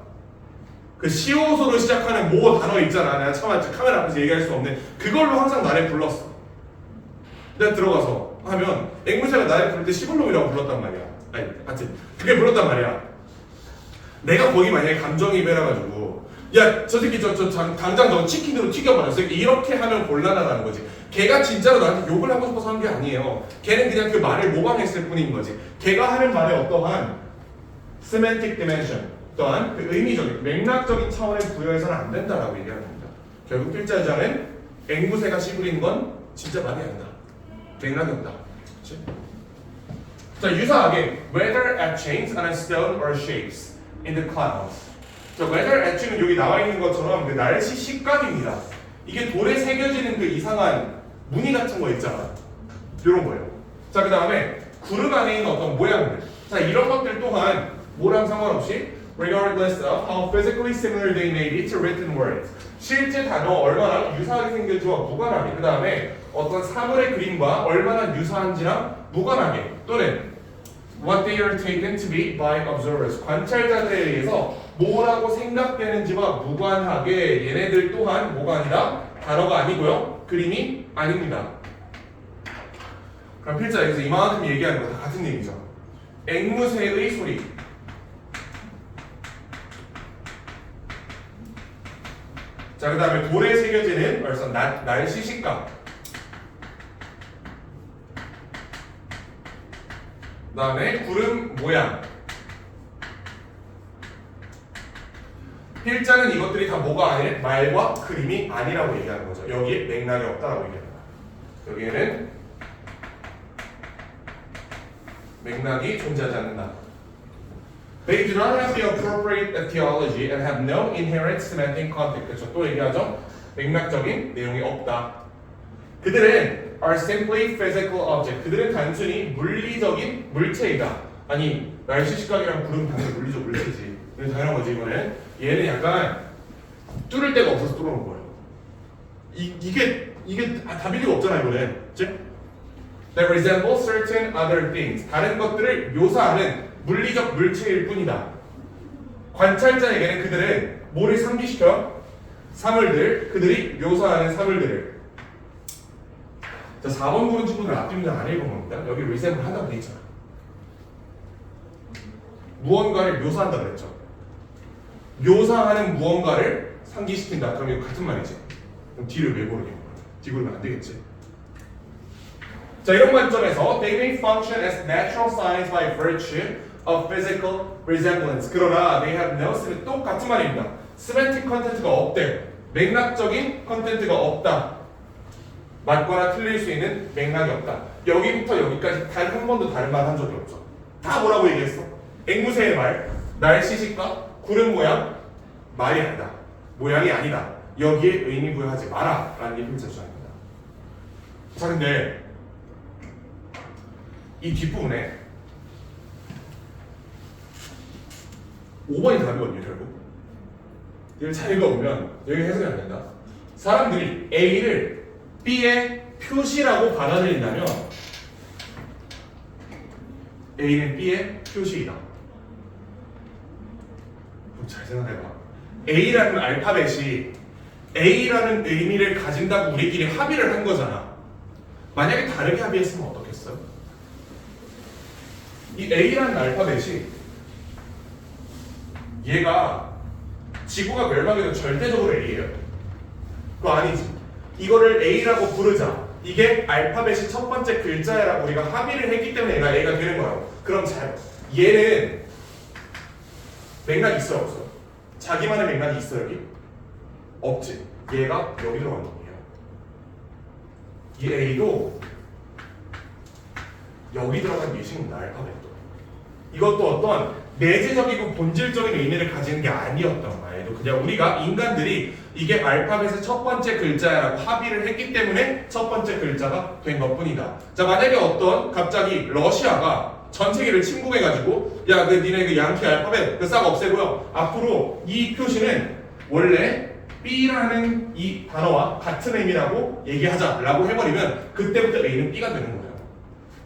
그 시오소로 시작하는 뭐 단어 있잖아. 내가 차마 카메라 앞에서 얘기할 수 없는 그걸로 항상 나를 불렀어. 내가 들어가서 하면 앵무새가 나를 부를 때 시골놈이라고 불렀단 말이야. 아니, 하여튼 그게 불렀단 말이야. 내가 거기 만약에 감정이입해가지고 야, 저 새끼 당장 너 치킨으로 튀겨버렸어. 이렇게 하면 곤란하다는 거지. 걔가 진짜로 나한테 욕을 하고 싶어서 한 게 아니에요. 걔는 그냥 그 말을 모방했을 뿐인 거지. 걔가 하는 말에 어떠한 semantic dimension 또한 그 의미적인 맥락적인 차원을 부여해서는 안 된다라고 얘기하는 겁니다. 결국 필자장은 앵무새가 씨부린 건 진짜 말이 아니다. 맥락이 없다. 그치? 자, 유사하게 whether etchings on a stone or shapes in the clouds. 자, whether etching은 여기 나와 있는 것처럼 그 날씨 식감입니다. 이게 돌에 새겨지는 그 이상한 무늬 같은 거 있잖아. 이런 거예요. 자, 그 다음에 구름 안에 있는 어떤 모양들. 자, 이런 것들 또한 뭐랑 상관없이 regardless of how physically similar they may be to written words. 실제 단어와 얼마나 유사하게 생겼지와 무관하게, 그 다음에 어떤 사물의 그림과 얼마나 유사한지랑 무관하게, 또는 what they are taken to be by observers. 관찰자들에 의해서 뭐라고 생각되는지와 무관하게 얘네들 또한 뭐가 아니라 단어가 아니고요. 그림이 아닙니다. 그럼 필자 여기서 이만큼 얘기하는 거 다 같은 얘기죠. 앵무새의 소리. 자, 그 다음에 돌에 새겨지는 벌써 날씨 식감. 그 다음에 구름 모양. 필자는 이것들이 다 뭐가 아닌 말과 그림이 아니라고 얘기하는 거죠. 여기에 맥락이 없다라고 얘기합니다. 여기에는 맥락이 존재하지 않는다. They do not have the appropriate theology and have no inherent semantic content. 그렇죠. 또 얘기하죠. 맥락적인 내용이 없다. 그들은 are simply physical object. 그들은 단순히 물리적인 물체이다. 아니 날씨 시각이랑 구름 당연히 물리적 물체지. 이건 당연한 거지 이거는. 얘는 약간 뚫을 데가 없어서 뚫어놓은 거예요. 이게 답일 리가 없잖아 이거는. That resemble certain other things. 다른 것들을 묘사하는 물리적 물체일 뿐이다. 관찰자에게는 그들은 뭐를 상기시켜? 사물들, 그들이 묘사하는 사물들을. 자, 4번 부분 친구들 앞뒤 문장 안 읽은 겁니다. 여기 resemble 한다고 돼 있잖아. 무언가를 묘사한다 그랬죠. 묘사하는 무언가를 상기시킨다. 그럼 이거 같은 말이지. 그럼 뒤를 왜 고르냐? 뒤 고르면 안 되겠지. 자, 이런 관점에서 they may function as natural signs by virtue of physical resemblance. 그러나 they have no 똑같은 말입니다. semantic content가 없대요. 맥락적인 컨텐츠가 없다. 맞거나 틀릴 수 있는 맥락이 없다. 여기부터 여기까지 단 한 번도 다른 말 한 적이 없죠. 다 뭐라고 얘기했어? 앵무새의 말, 날씨 식각, 구름 모양, 말이 아니다. 모양이 아니다. 여기에 의미 부여하지 마라 라는 게 필자 주장입니다. 자, 근데 이 뒷부분에 5번이 답이거든요 결국. 이걸 잘 읽어보면 여기 해석이 안 된다. 사람들이 A를 B의 표시라고 받아들인다면 A는 B의 표시이다. 그럼 잘 생각해봐. A라는 알파벳이 A라는 의미를 가진다고 우리끼리 합의를 한 거잖아. 만약에 다르게 합의했으면 어떻겠어요? 이 A라는 알파벳이 얘가 지구가 멸망해도 절대적으로 A예요. 그거 아니지. 이거를 A라고 부르자. 이게 알파벳이 첫 번째 글자라고 우리가 합의를 했기 때문에 얘가 A가 되는 거라고. 그럼 잘 얘는 맥락이 있어요 없어요? 자기만의 맥락이 있어 여기? 없지. 얘가 여기 들어가는 거예요. 이 A도 여기 들어간 예식입니다. 알파벳도. 이것도 어떤 내재적이고 본질적인 의미를 가지는 게 아니었던 거예요. 그냥 우리가 인간들이 이게 알파벳의 첫 번째 글자라고 합의를 했기 때문에 첫 번째 글자가 된 것뿐이다. 자, 만약에 어떤 갑자기 러시아가 전 세계를 침공해가지고 야, 그 니네 그 양키 알파벳 그 싹 없애고요. 앞으로 이 표시는 원래 B라는 이 단어와 같은 의미라고 얘기하자라고 해버리면 그때부터 A는 B가 되는 거예요.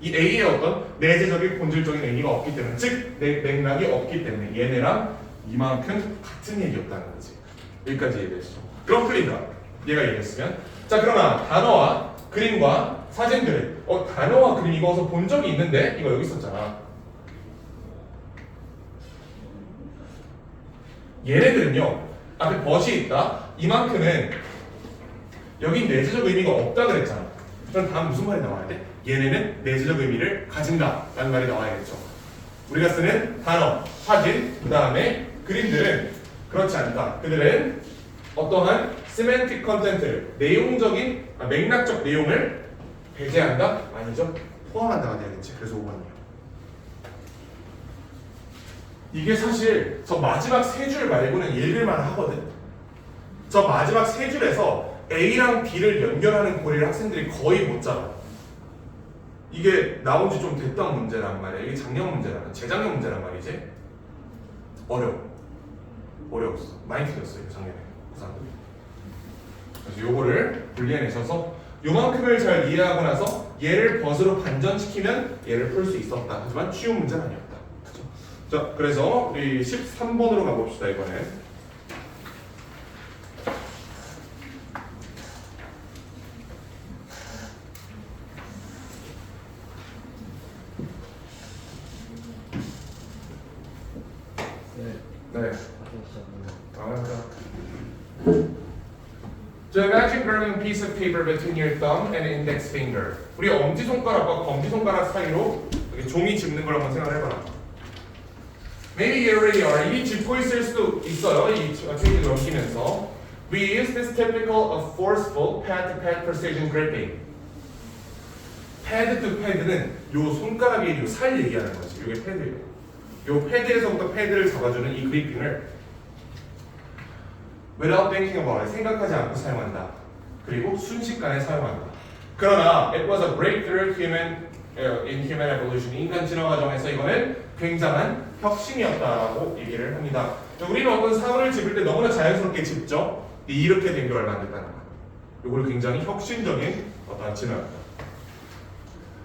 이 A의 어떤 내재적인 본질적인 의미가 없기 때문에, 즉 맥락이 없기 때문에 얘네랑 이만큼 같은 얘기였다는 거지. 여기까지 얘기했죠. 그럼 풀린다. 얘가 얘기했으면. 자, 그러나 단어와 그림과 사진들을 단어와 그림 이거 어디서 본 적이 있는데 이거 여기 있었잖아. 얘네들은요 앞에 벗이 있다. 이만큼은 여긴 내재적 의미가 없다 그랬잖아. 그럼 다음 무슨 말이 나와야 돼? 얘네는 내재적 의미를 가진다 라는 말이 나와야겠죠. 우리가 쓰는 단어, 사진, 그 다음에 그림들은 그렇지 않다. 그들은 어떠한 semantic content를 내용적인 맥락적 내용을 배제한다? 아니죠. 포함한다가 돼야겠지. 그래서 5번이에요. 이게 사실 저 마지막 세 줄 말고는 읽을만 하거든. 저 마지막 세 줄에서 A랑 B를 연결하는 고리를 학생들이 거의 못 잡아. 이게 나온 지 좀 됐던 문제란 말이야. 이게 작년 문제라는, 재작년 문제란 말이지. 어려워. 어려웠어. 많이 틀렸어요 작년에 고3들이. 그래서 요거를 분리해내셔서 요만큼을 잘 이해하고 나서 얘를 벗으로 반전시키면 얘를 풀 수 있었다. 하지만 쉬운 문제는 아니었다. 그죠? 자, 그래서 우리 13번으로 가봅시다 이번엔. 네. So imagine grabbing a piece of paper between your thumb and index finger. 우리 엄지손가락과 검지손가락 사이로 이렇게 종이 짚는 걸 한번 생각해봐라. Maybe you already are. 이미 짚고 있을 수도 있어요. 이 페이지 넘기면서. We use this typical of forceful pad-to-pad precision gripping. 패드 to 패드는 요 손가락에 요 살 얘기하는 거지. 이게 패드예요. 요 패드에서부터 패드를 잡아주는 이 그리핑을 without thinking about it, 생각하지 않고 사용한다. 그리고 순식간에 사용한다. 그러나 it was a breakthrough in human evolution. 인간 진화 과정에서 이거는 굉장한 혁신이었다라고 얘기를 합니다. 우리는 어떤 사물을 집을 때 너무나 자연스럽게 집죠. 이렇게 된 걸 만들다는 거야. 이걸 굉장히 혁신적인 어떤 진화였다.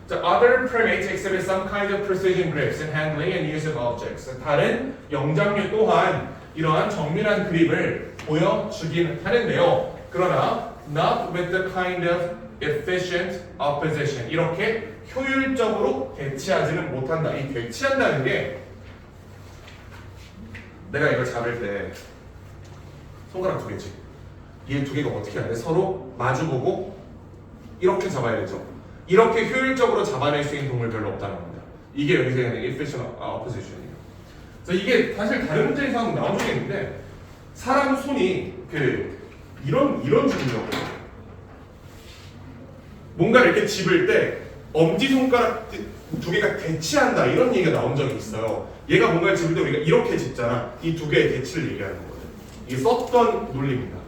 So other primates exhibit some kind of precision grips in handling and use of objects. 다른 영장류 또한 이러한 정밀한 그립을 보여주긴 하는데요. 그러나 not with the kind of efficient opposition. 이렇게 효율적으로 대치하지는 못한다. 이 대치한다는 게 내가 이걸 잡을 때 손가락 두 개지. 이 두 개가 어떻게 해야 돼? 서로 마주보고 이렇게 잡아야 되죠. 이렇게 효율적으로 잡아낼 수 있는 동물 별로 없다는 겁니다. 이게 여기서 얘기하는 efficient opposition이에요. 그래서 이게 사실 다른 문제에서 나온 적이 있는데 사람 손이 이런 중력으로 뭔가를 이렇게 집을 때 엄지손가락 두 개가 대치한다 이런 얘기가 나온 적이 있어요. 얘가 뭔가를 집을 때 우리가 이렇게 집잖아. 이 두 개의 대치를 얘기하는 거거든. 이게 썼던 논리입니다.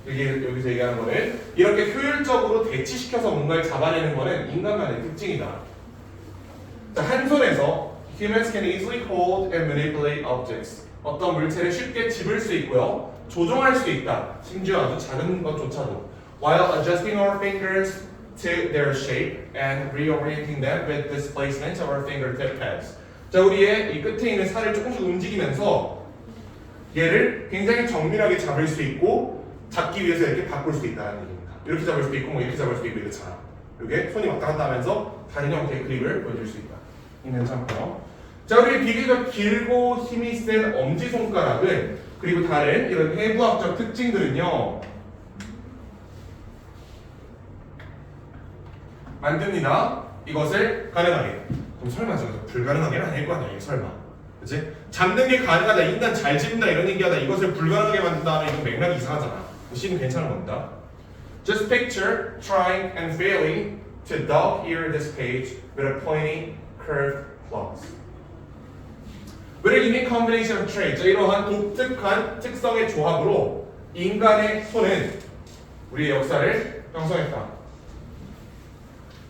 여기서 얘기하는 거는 이렇게 효율적으로 대치시켜서 뭔가를 잡아내는 거는 인간만의 특징이다. 자, 한 손에서 humans can easily hold and manipulate objects. 어떤 물체를 쉽게 집을 수 있고요. 조종할 수 있다. 심지어 아주 작은 것조차도. While adjusting our fingers to their shape and reorienting them with displacement of our fingertip pads. 자, 우리의 이 끝에 있는 살을 조금씩 움직이면서 얘를 굉장히 정밀하게 잡을 수 있고 잡기 위해서 이렇게 바꿀 수 있다는 얘기입니다. 이렇게 잡을 수도 있고 뭐 이렇게 잡을 수도 있고 이렇잖아. 이게 손이 왔다 갔다 하면서 다른 형태의 그립을 보여줄 수 있다. 괜찮고요. 자, 우리 비교적 길고 힘이 센 엄지손가락은 그리고 다른 이런 해부학적 특징들은요 만듭니다. 이것을 가능하게. 그럼 설마 저기서 불가능하게는 아닐 거 아니야, 이게 설마. 그치? 잡는 게 가능하다, 인간 잘 집는다 이런 얘기하다 이것을 불가능하게 만든다 하면 이건 맥락이 이상하잖아. C는 괜찮은 겁니다. Just picture trying and failing to dog-ear this page with a pointy, curved claws. With a unique combination of traits, 이러한 독특한 특성의 조합으로 인간의 손은 우리의 역사를 형성했다.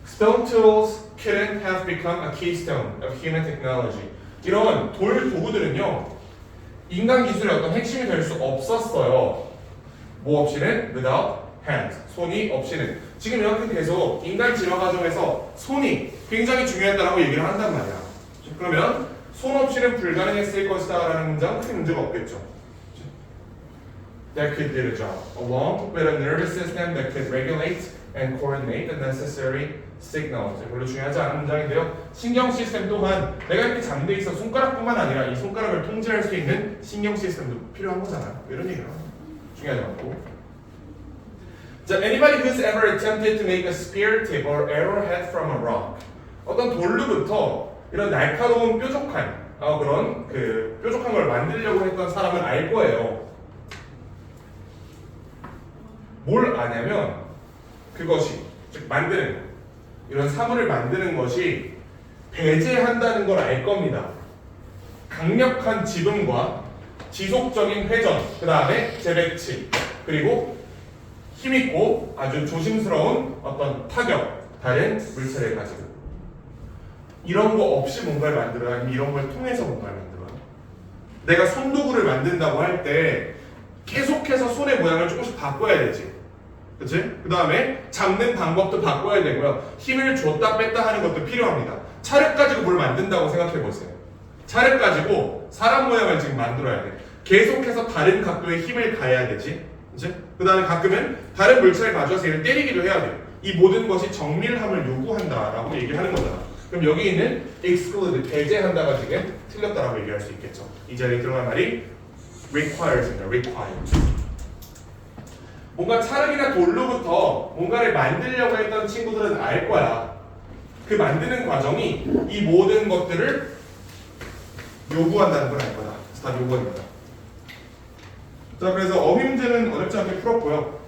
Stone tools couldn't have become a keystone of human technology. 이런 돌 도구들은요 인간 기술의 어떤 핵심이 될 수 없었어요. 뭐 없이는? without hands. 손이 없이는. 지금 이렇게 계속 인간 진화 과정에서 손이 굉장히 중요했다라고 얘기를 한단 말이야. 그러면 손 없이는 불가능했을 것이다 라는 문장은 크게 문제가 없겠죠. That could do the job, along with a nervous system that could regulate and coordinate the necessary signals. 별로 중요하지 않은 문장인데요. 신경 시스템 또한 내가 이렇게 잠돼 있어 손가락뿐만 아니라 이 손가락을 통제할 수 있는 신경 시스템도 필요한 거잖아요. 이런 얘기를 하는 중요하지 않고. 자, anybody who's ever attempted to make a spear tip or arrowhead from a rock. 어떤 돌로부터 이런 날카로운 뾰족한 그런 뾰족한 걸 만들려고 했던 사람은 알 거예요. 뭘 아냐면 그것이 즉 만드는 이런 사물을 만드는 것이 배제한다는 걸 알 겁니다. 강력한 지붕과 지속적인 회전, 그 다음에 재배치, 그리고 힘있고 아주 조심스러운 어떤 타격, 다른 물체를 가지고 이런 거 없이 뭔가를 만들어야 아니면 이런 걸 통해서 뭔가를 만들어야 내가 손도구를 만든다고 할 때 계속해서 손의 모양을 조금씩 바꿔야 되지. 그치? 그 다음에 잡는 방법도 바꿔야 되고요. 힘을 줬다 뺐다 하는 것도 필요합니다. 차를 가지고 뭘 만든다고 생각해 보세요. 차를 가지고 사람 모양을 지금 만들어야 돼. 계속해서 다른 각도의 힘을 가해야 되지. 그치? 그 다음에 가끔은 다른 물체를 가져와서 얘를 때리기도 해야 돼. 이 모든 것이 정밀함을 요구한다라고 얘기하는 거잖아. 그럼 여기 있는 exclude, 배제한다가 지금 틀렸다라고 얘기할 수 있겠죠. 이 자리에 들어간 말이 requires입니다. required. 뭔가 찰흙이나 돌로부터 뭔가를 만들려고 했던 친구들은 알 거야. 그 만드는 과정이 이 모든 것들을 요구한다는 걸 알 거다. 다 요구합니다. 자, 그래서 어휘 문제는 어렵지 않게 풀었고요.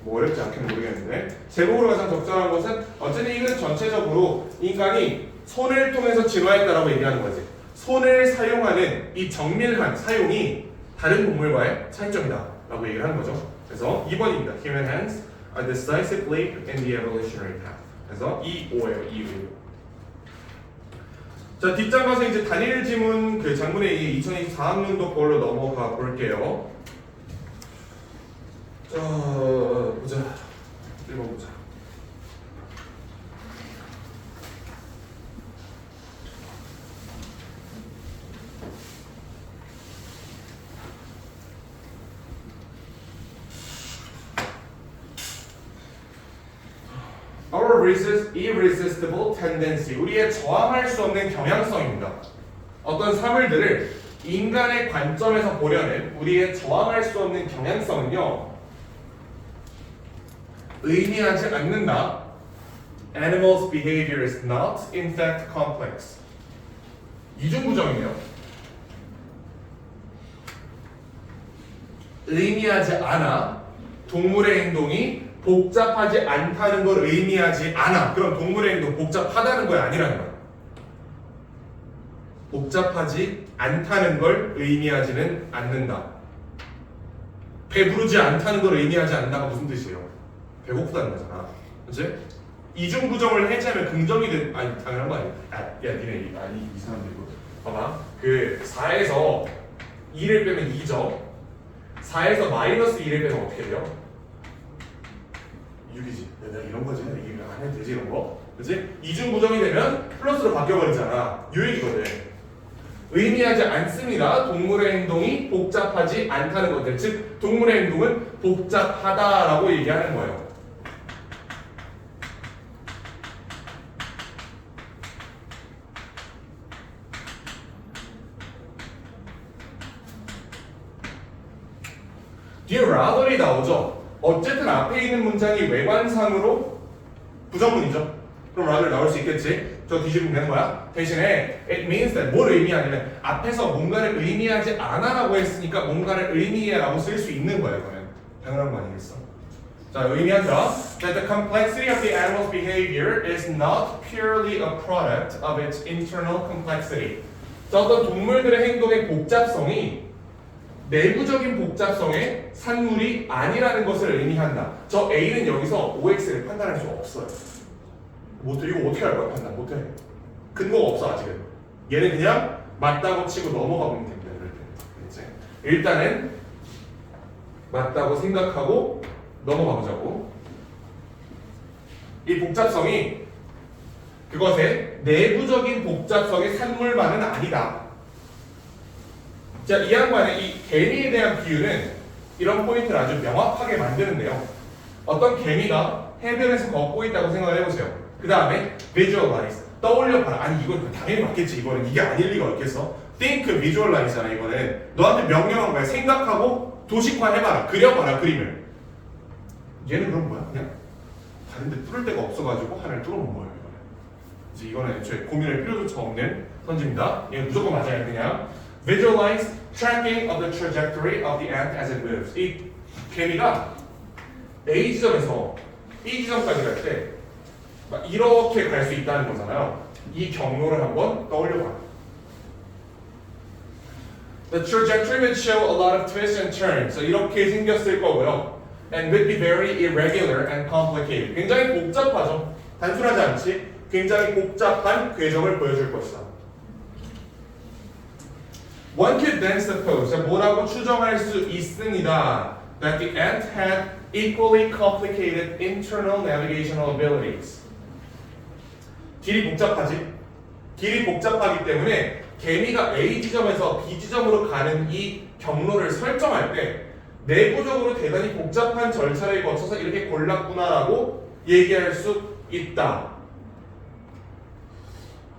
뭐 어렵지 않게는 모르겠는데 제목으로 가장 적절한 것은 어쨌든 이건 전체적으로 인간이 손을 통해서 진화했다라고 얘기하는 거지. 손을 사용하는 이 정밀한 사용이 다른 동물과의 차이점이다 라고 얘기를 하는 거죠. 그래서 2번입니다. Human hands are decisive leap in the evolutionary path. 그래서 2,5예요. 2,5. 자, 뒷장 가서 이제 단일 지문 그 장문의 2024학년도 걸로 넘어가 볼게요. 자, 보자. 1번 보자. Our irresistible tendency, 우리의 저항할 수 없는 경향성입니다. 어떤 사물들을 인간의 관점에서 보려는 우리의 저항할 수 없는 경향성은요, 의미하지 않는다. Animals' behavior is not, in fact, complex. 이중부정이네요. 의미하지 않아. 동물의 행동이 복잡하지 않다는 걸 의미하지 않아. 그럼 동물의 행동 복잡하다는 거 아니라는 거야. 복잡하지 않다는 걸 의미하지는 않는다. 배부르지 않다는 걸 의미하지 않는다가 무슨 뜻이에요? 배고프다는 거잖아. 그치? 이중부정을 해제하면 긍정이 된, 아니 당연한 거 아니야. 야 니네 아니 이 사람들이고 봐봐. 그 4에서 2를 빼면 2죠. 4에서 마이너스 2를 빼면 어떻게 돼요? 6이지. 내가 이런 거지. 이게 안 해도 되지 이런 거. 그치? 이중부정이 되면 플러스로 바뀌어버리잖아. 유익이거든. 의미하지 않습니다. 동물의 행동이 복잡하지 않다는 것들. 즉 동물의 행동은 복잡하다라고 얘기하는 거예요. 뒤에 rather이 나오죠. 어쨌든 앞에 있는 문장이 외관상으로 부정문이죠. 그럼 rather 나올 수 있겠지. 저 뒤집으면 되는 거야. 대신에 it means that 뭘 의미하냐면 앞에서 뭔가를 의미하지 않아라고 했으니까 뭔가를 의미해라고 쓸 수 있는 거예요. 이거는 당연한 거 아니겠어. 자, 의미하죠. That the complexity of the animal's behavior is not purely a product of its internal complexity. 자, 어떤 동물들의 행동의 복잡성이 내부적인 복잡성의 산물이 아니라는 것을 의미한다. 저 A는 여기서 OX를 판단할 수 없어요. 못해. 이거 어떻게 할 거야? 판단 못해. 근거가 없어 아직은. 얘는 그냥 맞다고 치고 넘어가 보면 됩니다. 이럴 때. 이제 일단은 맞다고 생각하고 넘어가 보자고. 이 복잡성이 그것의 내부적인 복잡성의 산물만은 아니다. 자, 이 양반의 이 개미에 대한 비유는 이런 포인트를 아주 명확하게 만드는데요. 어떤 개미가 해변에서 걷고 있다고 생각을 해보세요. 그 다음에 visualize, 떠올려봐라. 아니 이건 당연히 맞겠지. 이거는 이게 아닐 리가 없겠어. think, visualize잖아. 이거는 너한테 명령한 거야. 생각하고 도식화해봐라. 그려봐라 그림을. 얘는 그럼 뭐야? 그냥 다른데 뚫을 데가 없어가지고 하나를 뚫어놓은 거예요. 이제 이거는 애초에 고민할 필요조차 없는 선지입니다. 이건 무조건 맞아야 그냥. Visualize tracking of the trajectory of the ant as it moves. 이 개미가 A 지점에서 B 지점까지 갈 때 이렇게 갈 수 있다는 거잖아요. 이 경로를 한번 떠올려봐. The trajectory would show a lot of twists and turns. 이렇게 생겼을 거고요. And would be very irregular and complicated. 굉장히 복잡하죠. 단순하지 않지. 굉장히 복잡한 궤적을 보여줄 것이다. One could then suppose, 자, 뭐라고 추정할 수 있습니다. That the ant had equally complicated internal navigational abilities. 길이 복잡하지? 길이 복잡하기 때문에 개미가 A 지점에서 B 지점으로 가는 이 경로를 설정할 때 내부적으로 대단히 복잡한 절차를 거쳐서 이렇게 골랐구나라고 얘기할 수 있다.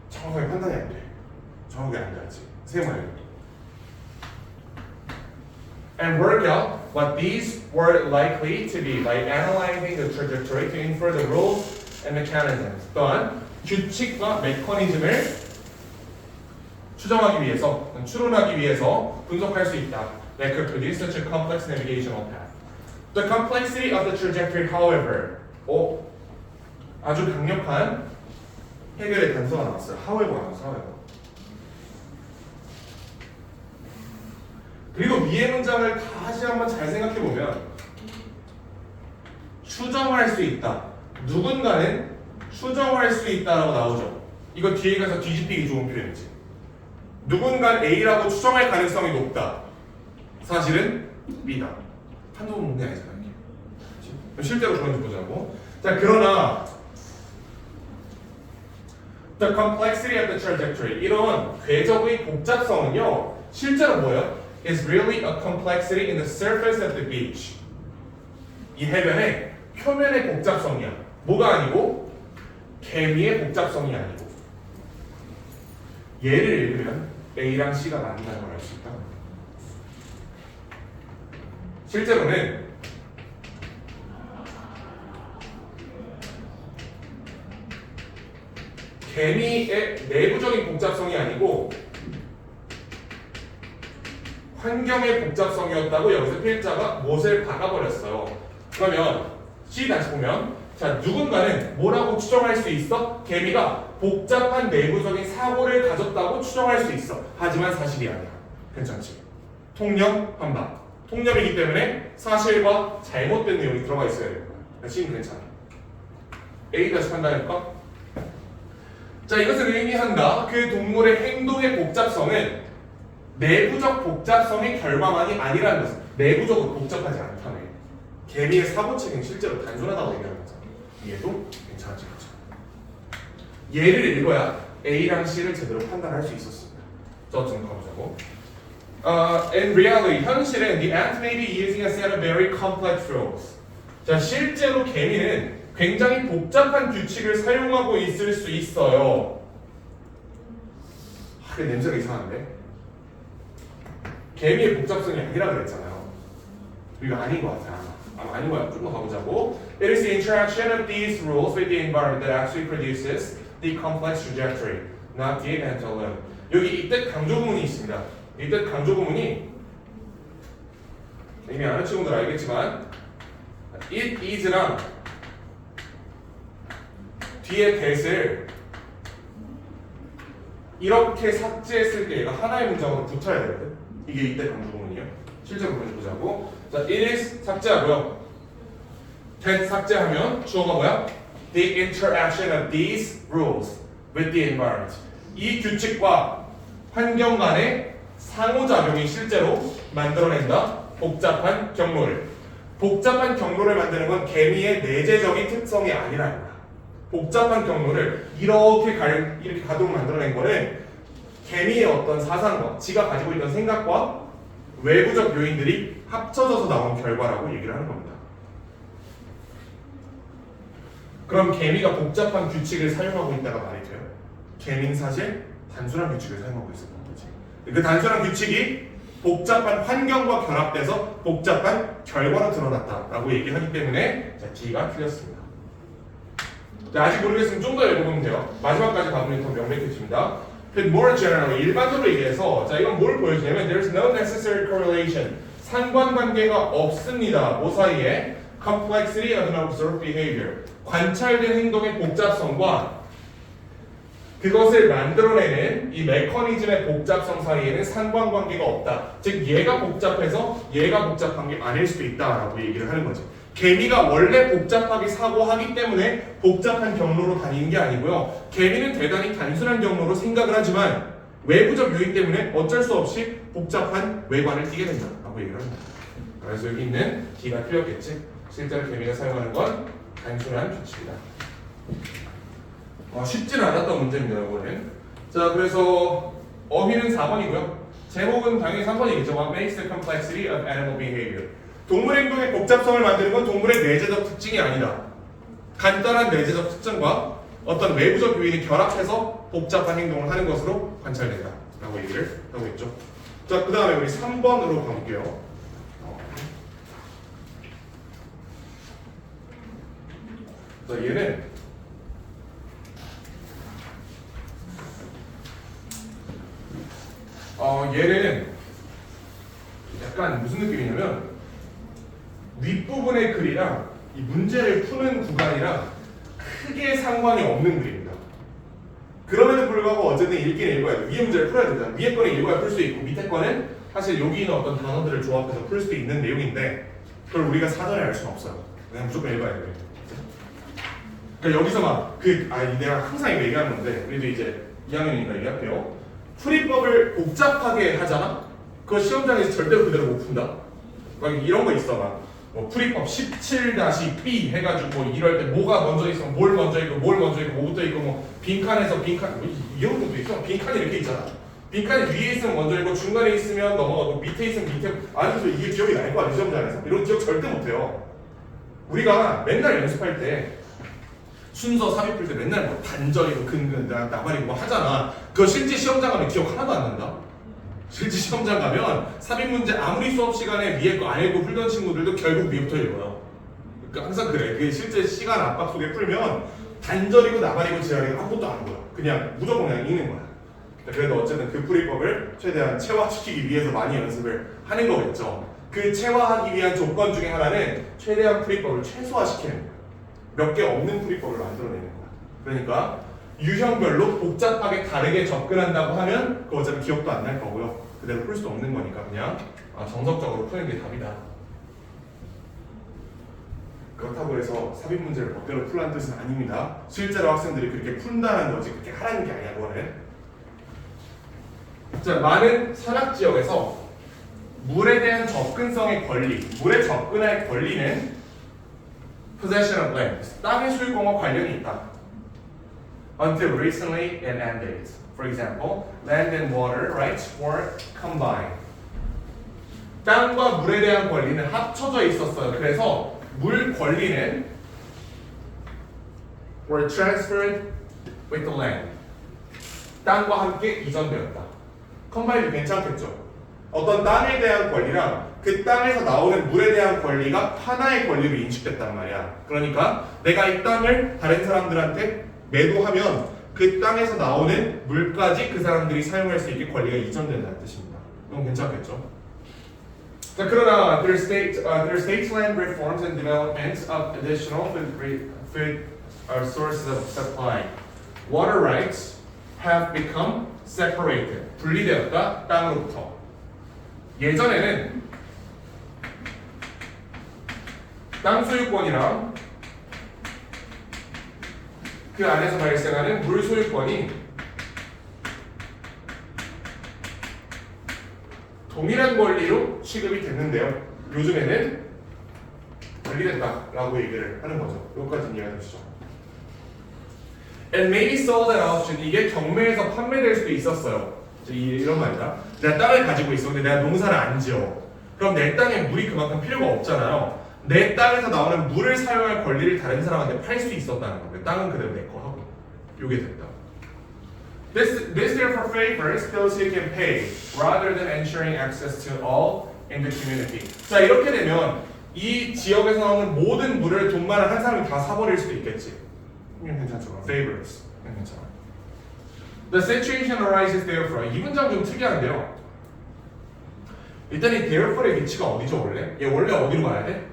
정확하게 판단이 안 돼. 정확하게 안 되지. 세모예요. And work out what these were likely to be by analyzing the trajectory to infer the rules and mechanisms. 또한 규칙과 메커니즘을 추정하기 위해서, 추론하기 위해서 분석할 수 있다. That could produce such a complex navigational path. The complexity of the trajectory, however, 아주 강력한 해결의 단서가 나왔어요. however 나왔어요. however. 그리고 위의 문장을 다시 한번 잘 생각해 보면 추정할 수 있다. 누군가는 추정할 수 있다라고 나오죠. 이거 뒤에 가서 뒤집히기 좋은 표현이지. 누군가는 A라고 추정할 가능성이 높다. 사실은 B다. 한두 번 문제 아니잖아요. 실제로 그런지 보자고. 자, 그러나 the complexity of the trajectory, 이런 궤적의 복잡성은요, 실제로 뭐예요? is really a complexity in the surface of the beach. 이 해변의 표면의 복잡성이야. 뭐가 아니고? 개미의 복잡성이 아니고. 예를 읽으면 A랑 C가 만나는 걸 알 수 있다. 실제로는 개미의 내부적인 복잡성이 아니고 환경의 복잡성이었다고 여기서 필자가 못을 박아버렸어요. 그러면 C 다시 보면, 자, 누군가는 뭐라고 추정할 수 있어? 개미가 복잡한 내부적인 사고를 가졌다고 추정할 수 있어. 하지만 사실이 아니야. 괜찮지? 통념, 반박. 통념이기 때문에 사실과 잘못된 내용이 들어가 있어야 되는 거야. C는 괜찮아. A 다시 판단해볼까? 자, 이것을 의미한다. 그 동물의 행동의 복잡성은 내부적 복잡성의 결과만이 아니라는 것은 내부적으로 복잡하지 않다네. 개미의 사고체계는 실제로 단순하다고 얘기하는 거잖아. 얘도 괜찮지, 그렇죠? 예를 읽어야 A랑 C를 제대로 판단할 수 있었습니다. 저좀 가보자고. In reality, 현실은 the ant may be using a set of very complex rules. 자, 실제로 개미는 굉장히 복잡한 규칙을 사용하고 있을 수 있어요. 그 냄새가 이상한데? 개미의 복잡성이 아니라 그랬잖아요. 이거 아닌 것 같아요. 아닌 거야. 좀 더 가보자고. It is the interaction of these rules with the environment that actually produces the complex trajectory, not the event alone. 여기 이 뜻 강조 구문이 있습니다. 이 뜻 강조 구문이 이미 아는 친구들 알겠지만 it is랑 뒤에 that을 이렇게 삭제했을 때 얘가 하나의 문장으로 붙어야 되거든. 이게 이때 강조 구문이에요. 실제로 보여주자고. 자, it is 삭제하고요. that 삭제하면 주어가 뭐야? The interaction of these rules with the environment. 이 규칙과 환경 간의 상호작용이 실제로 만들어낸다. 복잡한 경로를. 복잡한 경로를 만드는 건 개미의 내재적인 특성이 아니라는 거야. 복잡한 경로를 이렇게 가도록 만들어낸 거는 개미의 어떤 사상과 지가 가지고 있던 생각과 외부적 요인들이 합쳐져서 나온 결과라고 얘기를 하는 겁니다. 그럼 개미가 복잡한 규칙을 사용하고 있다가 말이 돼요? 개미는 사실 단순한 규칙을 사용하고 있었던 거지. 그 단순한 규칙이 복잡한 환경과 결합돼서 복잡한 결과로 드러났다라고 얘기하기 때문에 자, D가 틀렸습니다. 자, 아직 모르겠으면 좀 더 읽어보면 돼요. 마지막까지 가보면 더 명백해집니다. But more generally, 일반적으로 얘기해서 자, 이건 뭘 보여주냐면 There's no necessary correlation. 상관관계가 없습니다. 뭐 사이에? Complexity of an observed behavior. 관찰된 행동의 복잡성과 그것을 만들어내는 이 메커니즘의 복잡성 사이에는 상관관계가 없다. 즉 얘가 복잡해서 얘가 복잡한 게 아닐 수도 있다라고 얘기를 하는 거죠. 개미가 원래 복잡하게 사고하기 때문에 복잡한 경로로 다니는 게 아니고요. 개미는 대단히 단순한 경로로 생각을 하지만 외부적 요인 때문에 어쩔 수 없이 복잡한 외관을 띠게 된다 라고 얘기를 합니다. 그래서 여기 있는 D가 틀렸겠지. 실제로 개미가 사용하는 건 단순한 규칙이다. 쉽지는 않았던 문제입니다. 이거는. 자, 그래서 어휘는 4번이고요. 제목은 당연히 3번이겠죠. What makes the complexity of animal behavior? 동물 행동의 복잡성을 만드는 건 동물의 내재적 특징이 아니다. 간단한 내재적 특징과 어떤 외부적 요인이 결합해서 복잡한 행동을 하는 것으로 관찰된다 라고 얘기를 하고 있죠. 자, 그 다음에 우리 3번으로 가볼게요. 자, 얘는 약간 무슨 느낌이냐면 윗부분의 글이랑 이 문제를 푸는 구간이랑 크게 상관이 없는 글입니다. 그럼에도 불구하고 어쨌든 읽긴 읽어야 돼. 위에 문제를 풀어야 되잖아. 위에 거는 읽어야 풀 수 있고 밑에 거는 사실 여기 있는 어떤 단어들을 조합해서 풀 수도 있는 내용인데 그걸 우리가 사전에 알 수는 없어요. 그냥 무조건 읽어야 돼요. 그러니까 여기서 막 내가 항상 이거 얘기하는 건데 우리도 이제 2학년이니까 얘기할게요. 풀이법을 복잡하게 하잖아? 그거 시험장에서 절대로 그대로 못 푼다. 막 이런 거 있어. 막 뭐 풀이법 17-B 해가지고 이럴 때 뭐가 먼저 있어, 뭘 먼저 있고, 뭘 먼저 있고, 뭐부터 있고, 뭐 빈칸에서 빈칸 이런 것도 있어. 빈칸이 이렇게 있잖아. 빈칸이 위에 있으면 먼저 있고, 중간에 있으면 넘어가고, 밑에 있으면 밑에. 아니, 이게 기억이 날 거야 시험장에서. 이런 기억 절대 못해요. 우리가 맨날 연습할 때 순서 삽입 풀 때 맨날 뭐 단절이고 근근 나발이고 뭐 하잖아. 그거 실제 시험장 가면 기억 하나도 안 난다. 실제 시험장 가면 삽입 문제 아무리 수업 시간에 위에 거 알고 풀던 친구들도 결국 위부터 읽어요. 그러니까 항상 그래. 그게 실제 시간 압박 속에 풀면 단절이고 나발이고 지랄이고 아무것도 안 보여. 그냥 무조건 그냥 읽는 거야. 그래도 어쨌든 그 풀이법을 최대한 체화시키기 위해서 많이 연습을 하는 거겠죠. 그 체화하기 위한 조건 중에 하나는 최대한 풀이법을 최소화시키는 거야. 몇 개 없는 풀이법을 만들어내는 거야. 그러니까 유형별로 복잡하게 다르게 접근한다고 하면 그거 어차피 기억도 안 날 거고요. 그대로 풀 수도 없는 거니까 그냥 정석적으로 푸는 게 답이다. 그렇다고 해서 삽입 문제를 멋대로 풀라는 뜻은 아닙니다. 실제로 학생들이 그렇게 푼다는 거지 그렇게 하라는 게 아니야. 그거는. 자, 많은 산악 지역에서 물에 대한 접근성의 권리, 물에 접근할 권리는 possession of land, 땅의 소유권과 관련이 있다. Until recently it ended. For example, land and water rights were combined. 땅과 물에 대한 권리는 합쳐져 있었어요. 그래서 물 권리는 were transferred with the land. 땅과 함께 이전되었다. 컴바인도 괜찮겠죠? 어떤 땅에 대한 권리랑 그 땅에서 나오는 물에 대한 권리가 하나의 권리로 인식됐단 말이야. 그러니까 내가 이 땅을 다른 사람들한테 매도하면 그 땅에서 나오는 물까지 그 사람들이 사용할 수 있게 권리가 이전된다는 뜻입니다. 그럼 괜찮겠죠? 자, 그러나 there are state land reforms and developments of additional food sources of supply. Water rights have become separated. 분리되었다, 땅으로부터. 예전에는 땅 소유권이랑 그 안에서 발생하는 물 소유권이 동일한 권리로 취급이 됐는데요. 요즘에는 분리된다라고 얘기를 하는 거죠. 여기까지 이해가 되시죠? And maybe sold at auction. 이게 경매에서 판매될 수도 있었어요. 이런 말이다. 내가 땅을 가지고 있어. 근데 내가 농사를 안 지어. 그럼 내 땅에 물이 그만큼 필요가 없잖아요. 내 땅에서 나오는 물을 사용할 권리를 다른 사람한테 팔 수 있었다는 거예요. 땅은 그대로 내 거 하고. 요게 됐다. This therefore favors those who can pay rather than ensuring access to all in the community. 자, 이렇게 되면 이 지역에서 나오는 모든 물을 돈 많은 한 사람이 다 사버릴 수도 있겠지. 이건 괜찮죠. Favors. 괜찮아. The situation arises therefore. 이 문장 좀 특이한데요. 일단 이 therefore의 위치가 어디죠 원래? 얘 원래 어디로 가야 돼?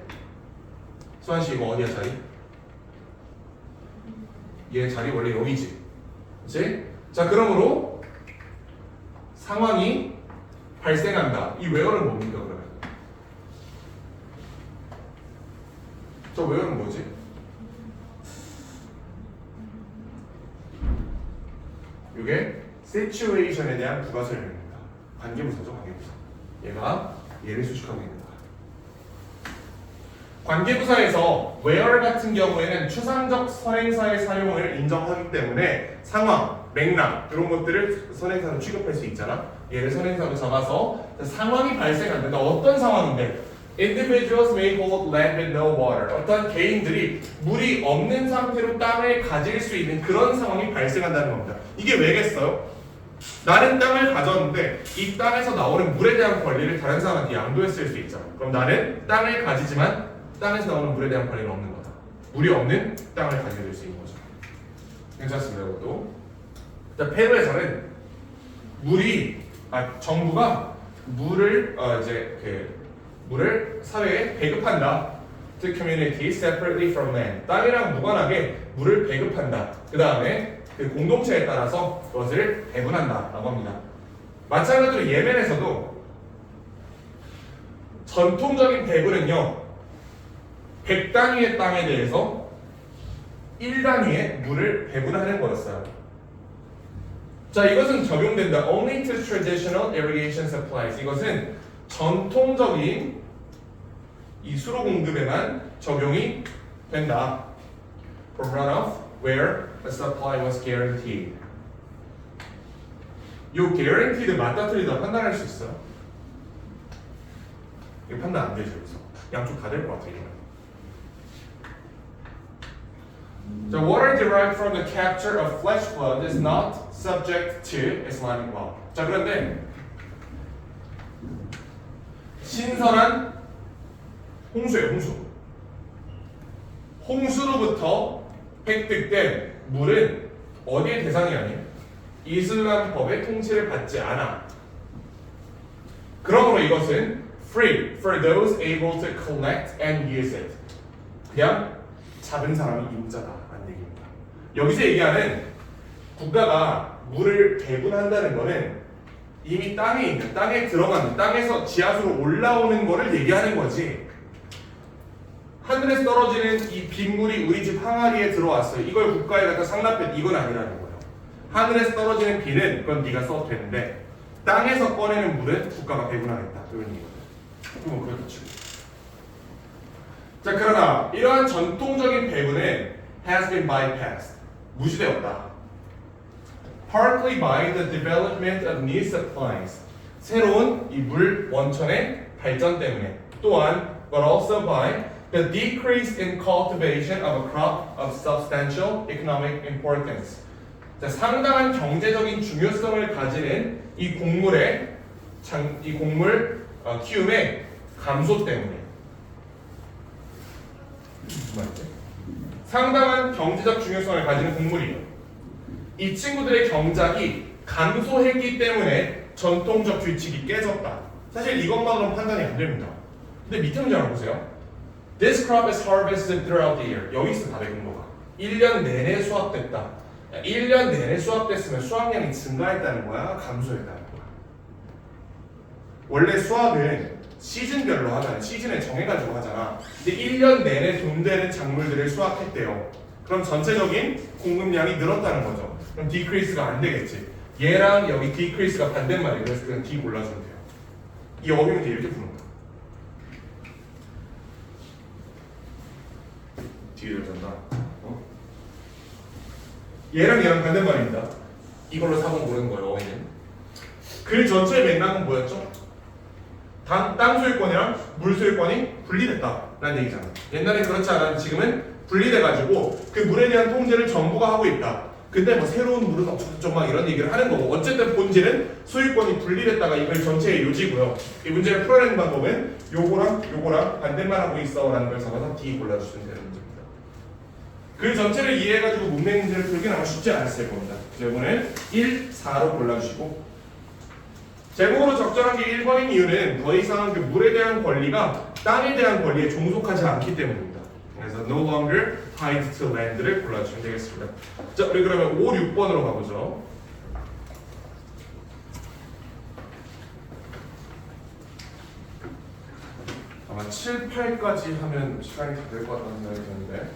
수환 씨 이거 어디야 자리? 얘 자리 원래 여기지. 그치? 자, 그러므로 상황이 발생한다. 이 where는 뭡니까 그러면? 저 where는 뭐지? 이게 situation에 대한 부가 설명입니다. 관계부사죠, 관계부사. 얘가 얘를 수식하고 있는 거야. 관계부사에서 where 같은 경우에는 추상적 선행사의 사용을 인정하기 때문에 상황, 맥락 이런 것들을 선행사로 취급할 수 있잖아. 얘를 선행사로 잡아서 상황이 발생한다. 어떤 상황인데? Individuals may hold land with no water. 어떤 개인들이 물이 없는 상태로 땅을 가질 수 있는 그런 상황이 발생한다는 겁니다. 이게 왜겠어요? 나는 땅을 가졌는데 이 땅에서 나오는 물에 대한 권리를 다른 사람한테 양도했을 수 있잖아. 그럼 나는 땅을 가지지만 땅에서 나오는 물에 대한 권리는 없는 거다. 물이 없는 땅을 가지게 될 수 있는 거죠. 괜찮습니다, 이것도. 페루에서는 정부가 물을 물을 사회에 배급한다. To communities separately from land. 땅이랑 무관하게 물을 배급한다. 그 다음에 그 공동체에 따라서 그것을 배분한다라고 합니다. 마찬가지로 예멘에서도 전통적인 배분은요, 100단위의 땅에 대해서 1단위의 물을 배분하는 거였어요. 자, 이것은 적용된다. Only to traditional irrigation supplies. 이것은 전통적인 이 수로 공급에만 적용이 된다. For runoff, where the supply was guaranteed. 요 guaranteed 맞다 틀리다 판단할 수 있어요? 이거 판단 안 되죠, 그래서 양쪽 다 될 것 같아요. The water derived from the capture of flesh flood is not subject to Islamic law. 자, 그런데 신선한 홍수예요, 홍수. 홍수로부터 획득된 물은 어디의 대상이 아니에요? 이슬람 법의 통치를 받지 않아. 그러므로 이것은 free for those able to collect and use it. 그냥 잡은 사람이 임자다라는 얘기입니다. 여기서 얘기하는 국가가 물을 배분한다는 거는 이미 땅에 있는, 땅에 들어가는, 땅에서 지하수로 올라오는 거를 얘기하는 거지. 하늘에서 떨어지는 이 빗물이 우리 집 항아리에 들어왔어요. 이걸 국가에 갖다 상납해. 이건 아니라는 거예요. 하늘에서 떨어지는 비는 그건 네가 써도 되는데 땅에서 꺼내는 물은 국가가 배분하겠다. 이런 얘기거든요. 그럼 그렇겠죠. 자, 그러나 이러한 전통적인 배분은 has been bypassed. 무시되었다. Partly by the development of new supplies. 새로운 이 물 원천의 발전 때문에. 또한 but also by the decrease in cultivation of a crop of substantial economic importance. 자, 상당한 경제적인 중요성을 가지는 이 곡물 키움의 감소 때문에. 무슨 말이지? 상당한 경제적 중요성을 가지는 곡물이에요. 이 친구들의 경작이 감소했기 때문에 전통적 규칙이 깨졌다. 사실 이것만으로는 판단이 안 됩니다. 근데 밑에 문장을 보세요. This crop is harvested throughout the year. 여기 있어 답의 근거가. 1년 내내 수확됐다. 1년 내내 수확됐으면 수확량이 증가했다는 거야? 감소했다는 거야? 원래 수확은 시즌별로 하잖아. 시즌에 정해가지고 하잖아. 근데 1년 내내 돈 되는 작물들을 수확했대요. 그럼 전체적인 공급량이 늘었다는 거죠. 그럼 decrease가 안 되겠지. 얘랑 여기 decrease가 반대말이에요. 그래서 그냥 D 골라주면 돼요. 이 어휘 문제 이렇게 푸는 거야. D를 전다. 얘랑 반대말입니다. 이걸로 사본 고르는 거예요. 어휘는. 글 전체의 맥락은 뭐였죠? 땅 소유권이랑 물 소유권이 분리됐다라는 얘기잖아. 옛날에 그렇지 않았는데 지금은 분리돼가지고 그 물에 대한 통제를 정부가 하고 있다. 근데 뭐 새로운 물은 어쩌고저쩌고 막 이런 얘기를 하는 거고, 어쨌든 본질은 소유권이 분리됐다가 이걸 전체의 요지고요. 이 문제를 풀어내는 방법은 요거랑 반대말 하고 있어라는 걸 적어서 D 골라주시면 되는 문제입니다. 그 전체를 이해해가지고 문맥 문제를 풀기는 아마 쉽지 않았을 겁니다. 그래서 이번엔 1, 4로 골라주시고, 제목으로 적절한 게 1번인 이유는 더 이상 그 물에 대한 권리가 땅에 대한 권리에 종속하지 않기 때문입니다. 그래서 no longer tied to land를 골라주시면 되겠습니다. 자, 우리 그러면 5, 6번으로 가보죠. 아마 7, 8까지 하면 시간이 다 될 것 같다는 생각이 드는데,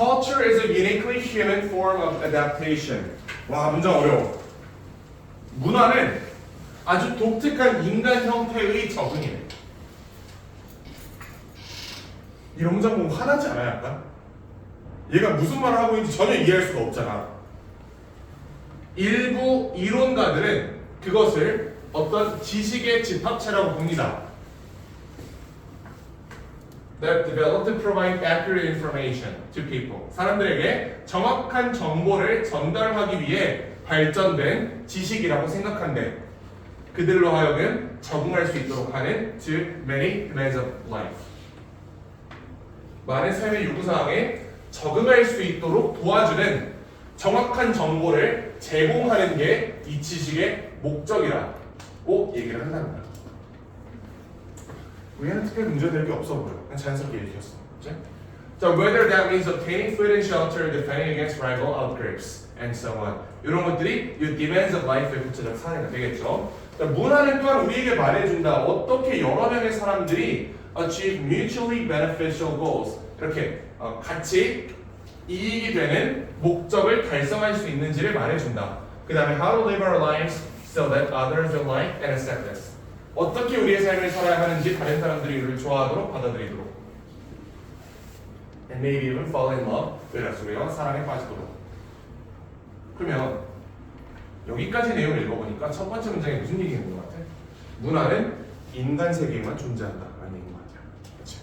Culture is a uniquely human form of adaptation. 와, 문장 어려워. 문화는 아주 독특한 인간 형태의 적응이래. 이런 문장 보면 화나지 않아요, 약간? 얘가 무슨 말을 하고 있는지 전혀 이해할 수가 없잖아. 일부 이론가들은 그것을 어떤 지식의 집합체라고 봅니다. That developed to provide accurate information to people. 사람들에게 정확한 정보를 전달하기 위해 발전된 지식이라고 생각한대. 그들로 하여금 적응할 수 있도록 하는 to many demands of life. 많은 삶의 요구사항에 적응할 수 있도록 도와주는 정확한 정보를 제공하는 게 이 지식의 목적이라고 얘기를 한답니다. 우리는 특별히 문제될 게 없어 보여. 그냥 자연스럽게 얘기했어. 그치? So whether that means obtaining food and shelter, defending against rival outbreaks, and so on. 이런 것들이 이 demands of life의 구체적 사례가 되겠죠. 문화는 또한 우리에게 말해준다. 어떻게 여러 명의 사람들이 achieve mutually beneficial goals. 이렇게 같이 이익이 되는 목적을 달성할 수 있는지를 말해준다. 그 다음에 how to live our lives so that others will like and accept us. 어떻게 우리의 삶을 살아야 하는지 다른 사람들이 우리를 좋아하도록 받아들이도록. And maybe even fall in love with us. 우리가 사랑에 빠지도록. 그러면 여기까지 내용을 읽어보니까 첫 번째 문장에 무슨 얘기가 있는 것 같아? 문화는 인간 세계에만 존재한다 라는 얘기인 것 같아요. 그렇지?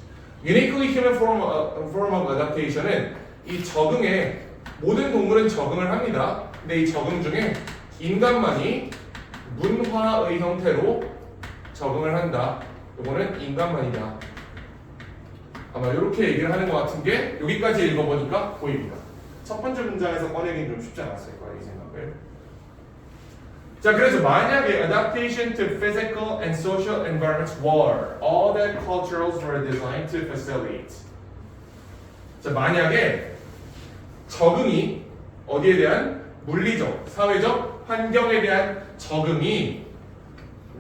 Uniquely human form of adaptation은 이 적응에 모든 동물은 적응을 합니다. 근데 이 적응 중에 인간만이 문화의 형태로 적응을 한다. 이거는 인간만이다. 아마 이렇게 얘기를 하는 것 같은 게 여기까지 읽어보니까 보입니다. 첫 번째 문장에서 꺼내기는 좀 쉽지 않았을 거예요, 이 생각을. 자, 그래서 만약에 adaptation to physical and social environments were all that cultures were designed to facilitate. 자, 만약에 적응이 어디에 대한 물리적, 사회적, 환경에 대한 적응이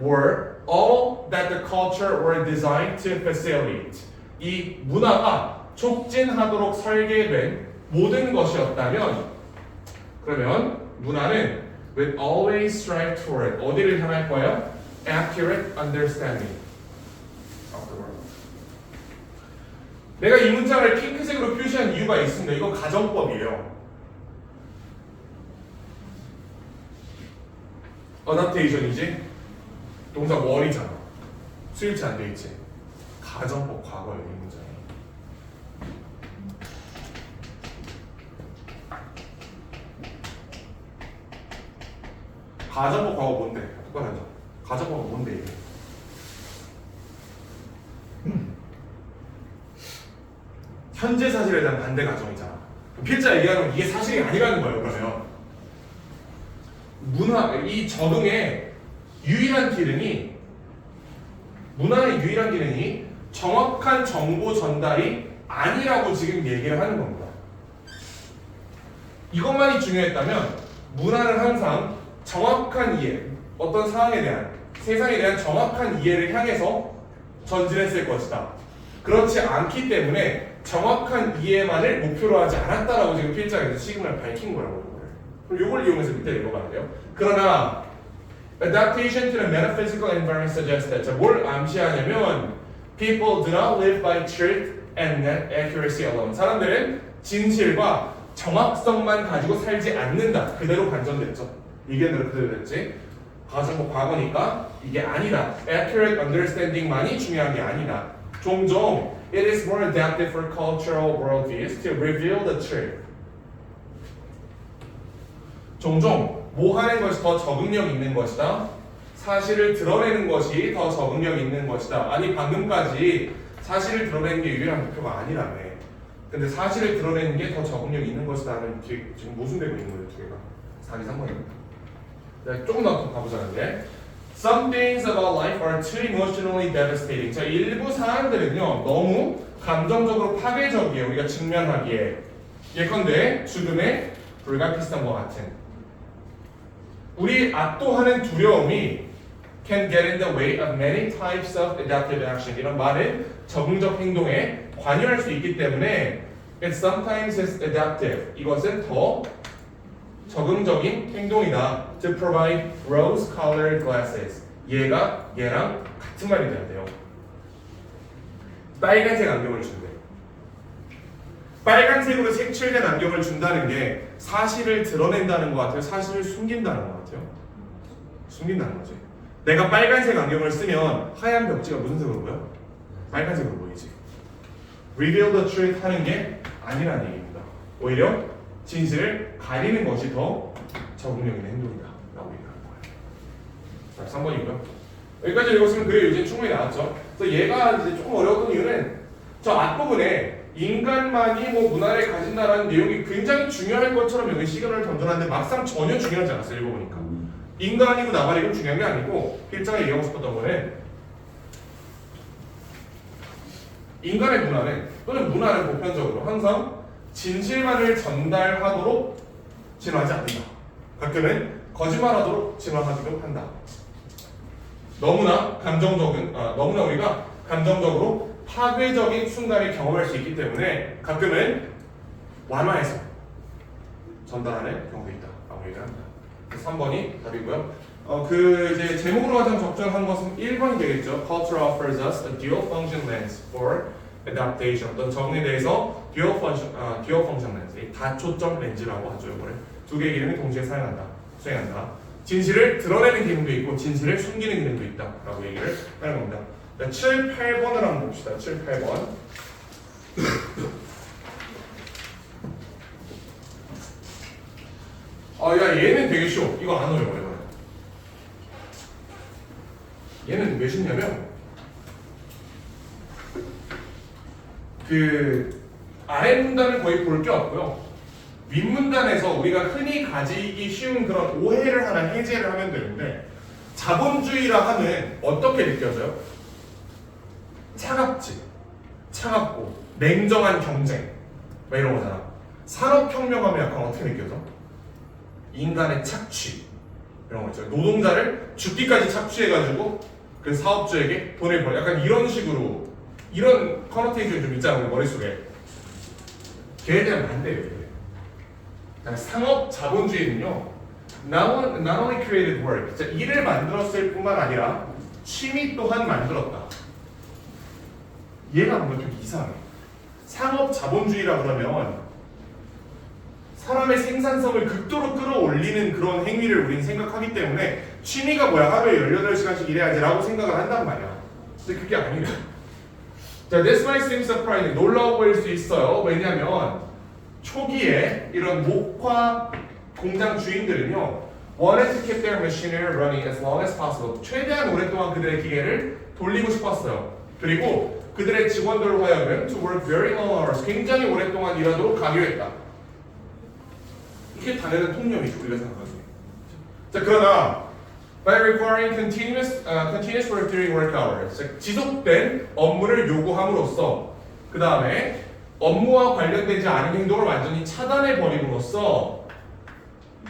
were all that the culture were designed to facilitate. 이 문화가 촉진하도록 설계된 모든 것이었다면 그러면 문화는 will always strive toward 어디를 향할 거예요? Accurate understanding of the world. 내가 이 문장을 핑크색으로 표시한 이유가 있습니다. 이거 가정법이에요. 어답테이션이지? 동사 were이잖아. 수일치 안 돼 있지? 가정법 과거예요, 이 문장이. 가정법 과거 뭔데? 똑바로 하자. 가정법은 뭔데 이게? 현재 사실에 대한 반대 가정이잖아. 필자 얘기하면 이게 사실이 아니라는 거예요. 그러면 문화, 이 적응의 유일한 기능이 문화의 유일한 기능이 정확한 정보 전달이 아니라고 지금 얘기를 하는 겁니다. 이것만이 중요했다면 문화는 항상 정확한 이해, 어떤 상황에 대한, 세상에 대한 정확한 이해를 향해서 전진했을 것이다. 그렇지 않기 때문에 정확한 이해만을 목표로 하지 않았다라고 지금 필자에서 시그널을 밝힌 거라고. 그럼 이걸 이용해서 밑에 읽어봐야 돼요. 그러나 adaptation to the metaphysical environment suggests that. 자, 뭘 암시하냐면 people do not live by truth and net accuracy alone. 사람들은 진실과 정확성만 가지고 살지 않는다. 그대로 반전됐죠. 이게 그대로 됐지. 가정법 과거니까 이게 아니다. accurate understanding만이 중요한 게 아니다. 종종 it is more adaptive for cultural worldviews to reveal the truth. 종종 뭐 하는 것이 더 적응력 있는 것이다. 사실을 드러내는 것이 더 적응력 있는 것이다. 아니 방금까지 사실을 드러내는 게 유일한 목표가 아니라며. 근데 사실을 드러내는 게 더 적응력 있는 것이다는 지금 모순되고 있는 거예요. 두 개가. 4기3번입니다. 네, 조금 더 가보자는데 Some things about life are too emotionally devastating. 자, 일부 사안들은요 너무 감정적으로 파괴적이에요. 우리가 직면하기에. 예컨대 죽음의 불가피성과 같은 우리 압도하는 두려움이 can get in the way of many types of adaptive action. 이런 많은 적응적 행동에 관여할 수 있기 때문에 It sometimes is adaptive. 이것은 더 적응적인 행동이다. To provide rose-colored glasses. 얘가 얘랑 같은 말이 돼야 돼요. 빨간색 안경을 준대. 빨간색으로 색칠된 안경을 준다는 게 사실을 드러낸다는 것 같아요? 사실을 숨긴다는 것 같아요? 숨긴다는 거지. 내가 빨간색 안경을 쓰면 하얀 벽지가 무슨 색으로 보여? 빨간색으로 보이지. Reveal the truth 하는 게 아니라는 얘기입니다. 오히려 진실을 가리는 것이 더 적응력 있는 행동이다 라고 얘기하는 거예요. 자, 3번이고요. 여기까지 읽었으면 그래 이제 충분히 나왔죠. 그래서 얘가 이제 조금 어려웠던 이유는 저 앞부분에 인간만이 뭐 문화를 가진다라는 내용이 굉장히 중요할 것처럼 여기 시그널을 던져놨는데 막상 전혀 중요하지 않았어요. 읽어보니까 인간이고 나발이고 중요한 게 아니고 필자가 얘기하고 싶었던 거는 인간의 문화는 또는 문화는 보편적으로 항상 진실만을 전달하도록 진화하지 않는다. 가끔은 거짓말하도록 진화하기도 한다. 너무나 너무나 우리가 감정적으로 파괴적인 순간을 경험할 수 있기 때문에 가끔은 완화해서 전달하는 경우도 있다. 라고 얘기를 합니다. 3번이 답이고요. 이제 제목으로 가장 적절한 것은 1번이 되겠죠. Culture offers us a dual function lens for adaptation. 어떤 적응에 대해서 dual function lens, 다초점 렌즈라고 하죠. 이거를 두 개의 기능을 동시에 수행한다. 진실을 드러내는 기능도 있고 진실을 숨기는 기능도 있다라고 얘기를 하는 겁니다. 7, 8번을 한번 봅시다. 7, 8번. 야 얘는 되게 쉬워. 이거 안 어려워. 얘는 왜 쉽냐면 그 아래 문단을 거의 볼 게 없고요. 윗문단에서 우리가 흔히 가지기 쉬운 그런 오해를 하나 해제를 하면 되는데 자본주의라 하면 어떻게 느껴져요? 차갑고 냉정한 경쟁 막 이런 거잖아. 산업혁명하면 약간 어떻게 느껴져? 인간의 착취 이런 거 있죠. 노동자를 죽기까지 착취해가지고 그 사업주에게 돈을 벌 약간 이런 식으로 이런 커너테이션이 좀 있잖아 우리 머릿속에. 걔에 대한 반대예요. 상업 자본주의는요 not only created work 일을 만들었을 뿐만 아니라 취미 또한 만들었다. 얘가 뭔가 좀 이상해. 상업 자본주의라 그러면 사람의 생산성을 극도로 끌어올리는 그런 행위를 우리는 생각하기 때문에 취미가 뭐야? 하루에 18시간씩 일해야지 라고 생각을 한단 말이야. 근데 그게 아니래. 자, this might seem surprising. 놀라워 보일 수 있어요. 왜냐면 초기에 이런 목화 공장 주인들은요 wanted to keep their machinery running as long as possible. 최대한 오랫동안 그들의 기계를 돌리고 싶었어요. 그리고 그들의 직원들을 하여금 to work very long hours. 굉장히 오랫동안 일하도록 강요했다. 이게 다른 통념이죠 우리가 생각하기에. 자, 그러나 by requiring continuous work during work hours, 즉 지속된 업무를 요구함으로써 그 다음에 업무와 관련되지 않은 행동을 완전히 차단해 버림으로써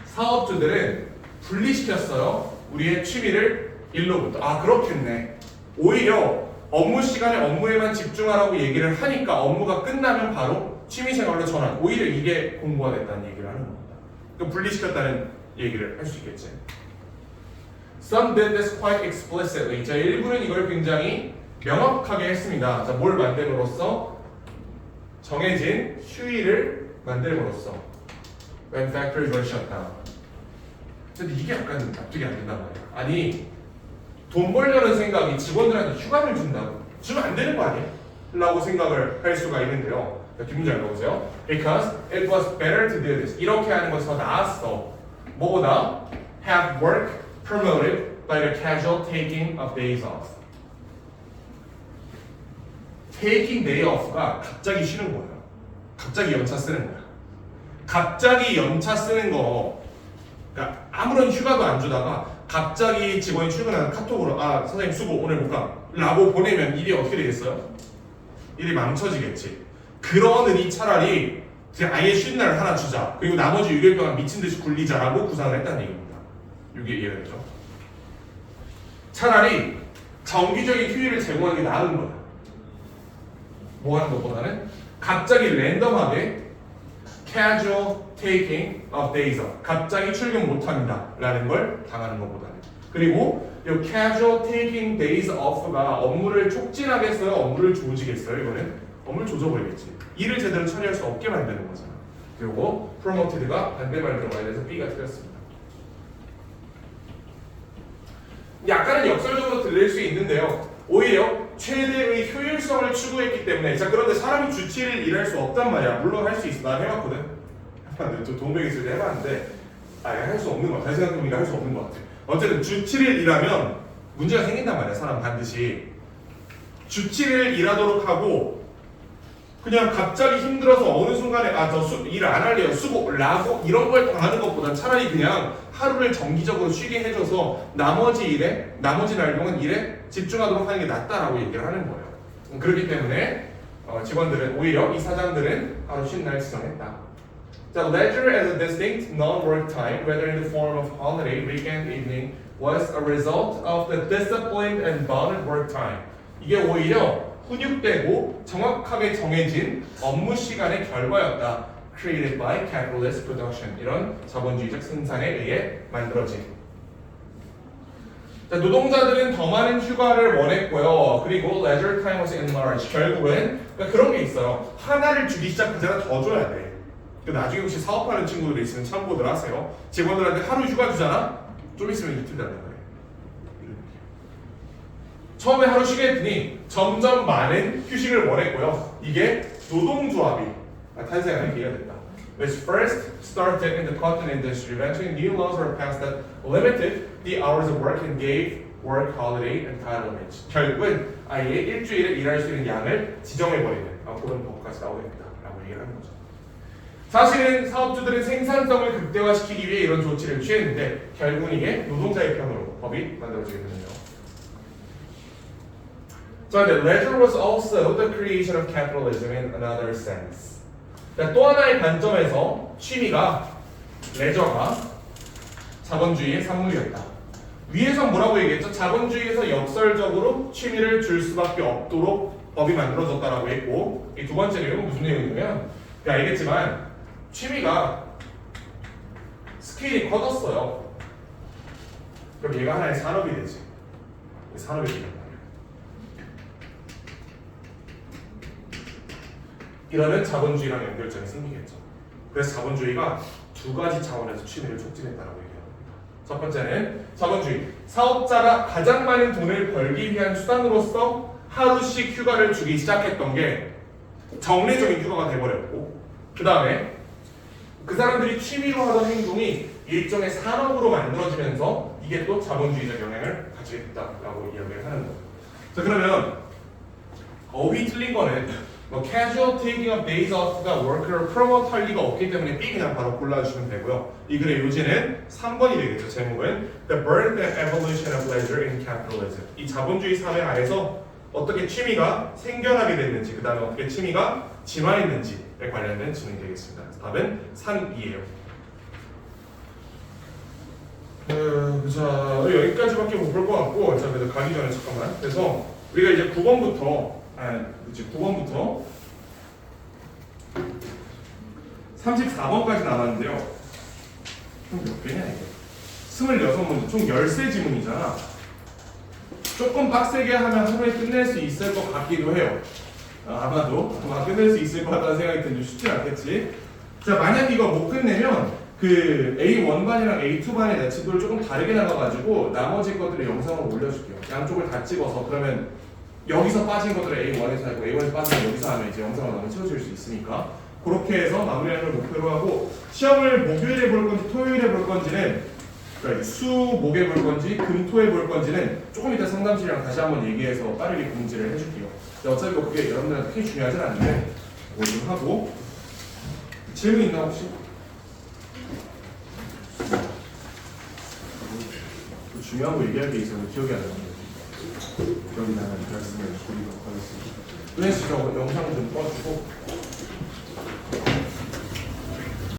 사업주들은 분리시켰어요. 우리의 취미를 일로부터. 아, 그렇겠네. 오히려 업무 시간에 업무에만 집중하라고 얘기를 하니까 업무가 끝나면 바로 취미생활로 전환. 오히려 이게 공부가 됐다는 얘기를 하는 겁니다. 그러니까 분리시켰다는 얘기를 할 수 있겠지. Some did this quite explicitly. 자, 일부는 이걸 굉장히 명확하게 했습니다. 자, 뭘 만듦으로써? 정해진 휴일을 만듦으로써. When factories were shut down. 근데 이게 약간 납득이 안 된단 말이야. 아니, 돈 벌려는 생각이 직원들한테 휴가를 준다고? 주면 안 되는 거 아니야? 라고 생각을 할 수가 있는데요. 자, 뒷문장 읽어보세요. Because it was better to do this. 이렇게 하는 것이 더 나았어. 뭐보다 have work promoted by the casual taking of days off. taking day off가 갑자기 쉬는 거예요. 갑자기 연차 쓰는 거야. 갑자기 연차 쓰는 거, 그러니까 아무런 휴가도 안 주다가 갑자기 직원이 출근하는 카톡으로 아 선생님 수고 오늘 못 가 라고 보내면 일이 어떻게 되겠어요? 일이 망쳐지겠지. 그러느니 차라리 그냥 아예 쉬는 날을 하나 주자. 그리고 나머지 6일 동안 미친 듯이 굴리자라고 구상을 했다는 얘기입니다. 이게 이해가 되죠? 차라리 정기적인 휴일을 제공하는 게 나은 거야. 뭐 하는 것보다는 갑자기 랜덤하게 casual taking of days off. 갑자기 출근 못합니다 라는 걸 당하는 것보다는. 그리고 이 casual taking days off가 업무를 촉진하겠어요? 업무를 조지겠어요? 이거는 업무를 조져버리겠지. 일을 제대로 처리할 수 없게 만드는 거잖아. 그리고 promoted가 반대말 들어가야 돼서 B가 틀렸습니다. 약간은 역설적으로 들릴 수 있는데요. 오히려 최대의 효율성을 추구했기 때문에. 자, 그런데 사람이 주 7일 일할 수 없단 말이야. 물론 할 수 있어. 난 해봤거든. 저 동백이 있을 때 해봤는데 할 수 없는 것 같아. 다시 생각해보니까 할 수 없는 것 같아. 어쨌든 주 7일 일하면 문제가 생긴단 말이야. 사람 반드시 주 7일 일하도록 하고 그냥 갑자기 힘들어서 어느 순간에 저 일 안 할래요 수고라고 이런 걸 당하는 것보다 차라리 그냥 하루를 정기적으로 쉬게 해줘서 나머지 날동안 일에 집중하도록 하는 게 낫다라고 얘기를 하는 거예요. 그렇기 때문에 직원들은 오히려 이 사장들은 하루 쉰 날 지정했다. 자, leisure as a distinct non-work time, whether in the form of holiday, weekend, evening, was a result of the disciplined and bounded work time. 이게 오히려 훈육되고 정확하게 정해진 업무 시간의 결과였다. Created by capitalist production. 이런 자본주의적 생산에 의해 만들어진. 자, 노동자들은 더 많은 휴가를 원했고요. 그리고 leisure time was enlarged. 결국은 그런 게 있어요. 하나를 주기 시작하잖아. 더 줘야 돼. 나중에 혹시 사업하는 친구들이 있으면 참고들 하세요. 직원들한테 하루 휴가 주잖아? 좀 있으면 이틀 달라는 거예요. 처음에 하루 쉬게 했더니 점점 많은 휴식을 원했고요. 이게 노동조합이 탄생하는 계기가 됐다. Which first started in the cotton industry. Eventually new laws were passed that limited the hours of work and gave work holiday entitlements. 결국은 아예 일주일에 일할 수 있는 양을 지정해버리는 그런 법까지 나오게 됐다라고 얘기를 하는 거죠. 사실은 사업주들은 생산성을 극대화시키기 위해 이런 조치를 취했는데 결국은 이게 노동자의 편으로 법이 만들어지게 되네요. So the leisure was also the creation of capitalism in another sense. 또 하나의 관점에서 취미가 레저가 자본주의의 산물이었다. 위에서 뭐라고 얘기했죠? 자본주의에서 역설적으로 취미를 줄 수밖에 없도록 법이 만들어졌다라고 했고 이 두 번째 내용은 무슨 내용이냐면 알겠지만 취미가 스케일이 커졌어요. 그럼 얘가 하나의 산업이 되지. 산업이 되는 거예요. 이러면 자본주의랑 연결점이 생기겠죠. 그래서 자본주의가 두 가지 차원에서 취미를 촉진했다고 얘기합니다. 첫 번째는 자본주의. 사업자가 가장 많은 돈을 벌기 위한 수단으로서 하루씩 휴가를 주기 시작했던 게 정례적인 휴가가 돼버렸고 그 다음에 그 사람들이 취미로 하던 행동이 일종의 산업으로 만들어지면서 이게 또 자본주의적 영향을 가지게 됐다라고 이야기를 하는 거예요. 자, 그러면 어휘 틀린 거는 casual taking of days off가 worker를 promote 할 리가 없기 때문에 B 그냥 바로 골라주시면 되고요. 이 글의 요지는 3번이 되겠죠. 제목은 The Birth and Evolution of Leisure in Capitalism. 이 자본주의 사회 안에서 어떻게 취미가 생겨나게 됐는지 그 다음에 어떻게 취미가 진화했는지에 관련된 질문이 되겠습니다. 답은 3이에요. 자, 여기까지밖에 못 볼 것 같고 자, 그래도 가기 전에 잠깐만. 그래서 우리가 이제 9번부터 34번까지 남았는데요. 총 몇 개냐 이게? 26문제, 총 13지문이잖아. 조금 빡세게 하면 하루에 끝낼 수 있을 것 같기도 해요. 아마도 끝낼 수 있을 것 같다는 생각이 드는데 쉽지 않겠지. 자, 만약 이거 못 끝내면 그 A1반이랑 A2반의 내치도를 조금 다르게 나가가지고 나머지 것들을 영상으로 올려줄게요. 양쪽을 다 찍어서 그러면 여기서 빠진 것들을 A1에서 하고 A1에서 빠진 걸 여기서 하면 이제 영상을 너무 채워줄 수 있으니까 그렇게 해서 마무리하는 걸 목표로 하고 시험을 목요일에 볼 건지 토요일에 볼 건지는 그러니까 수, 목에 볼 건지 금, 토에 볼 건지는 조금 이따 상담실이랑 다시 한번 얘기해서 빠르게 공지를 해줄게요. 어차피 뭐 그게 여러분들한테 크게 중요하진 않은데 뭐 좀 하고 질문 있나 혹시? 중요한 거 얘기할 게 있어서 기억이 안 나요. 기억이 나면 말씀을 드리도록 하겠습니다. 은혜 씨 영상 좀 꺼주고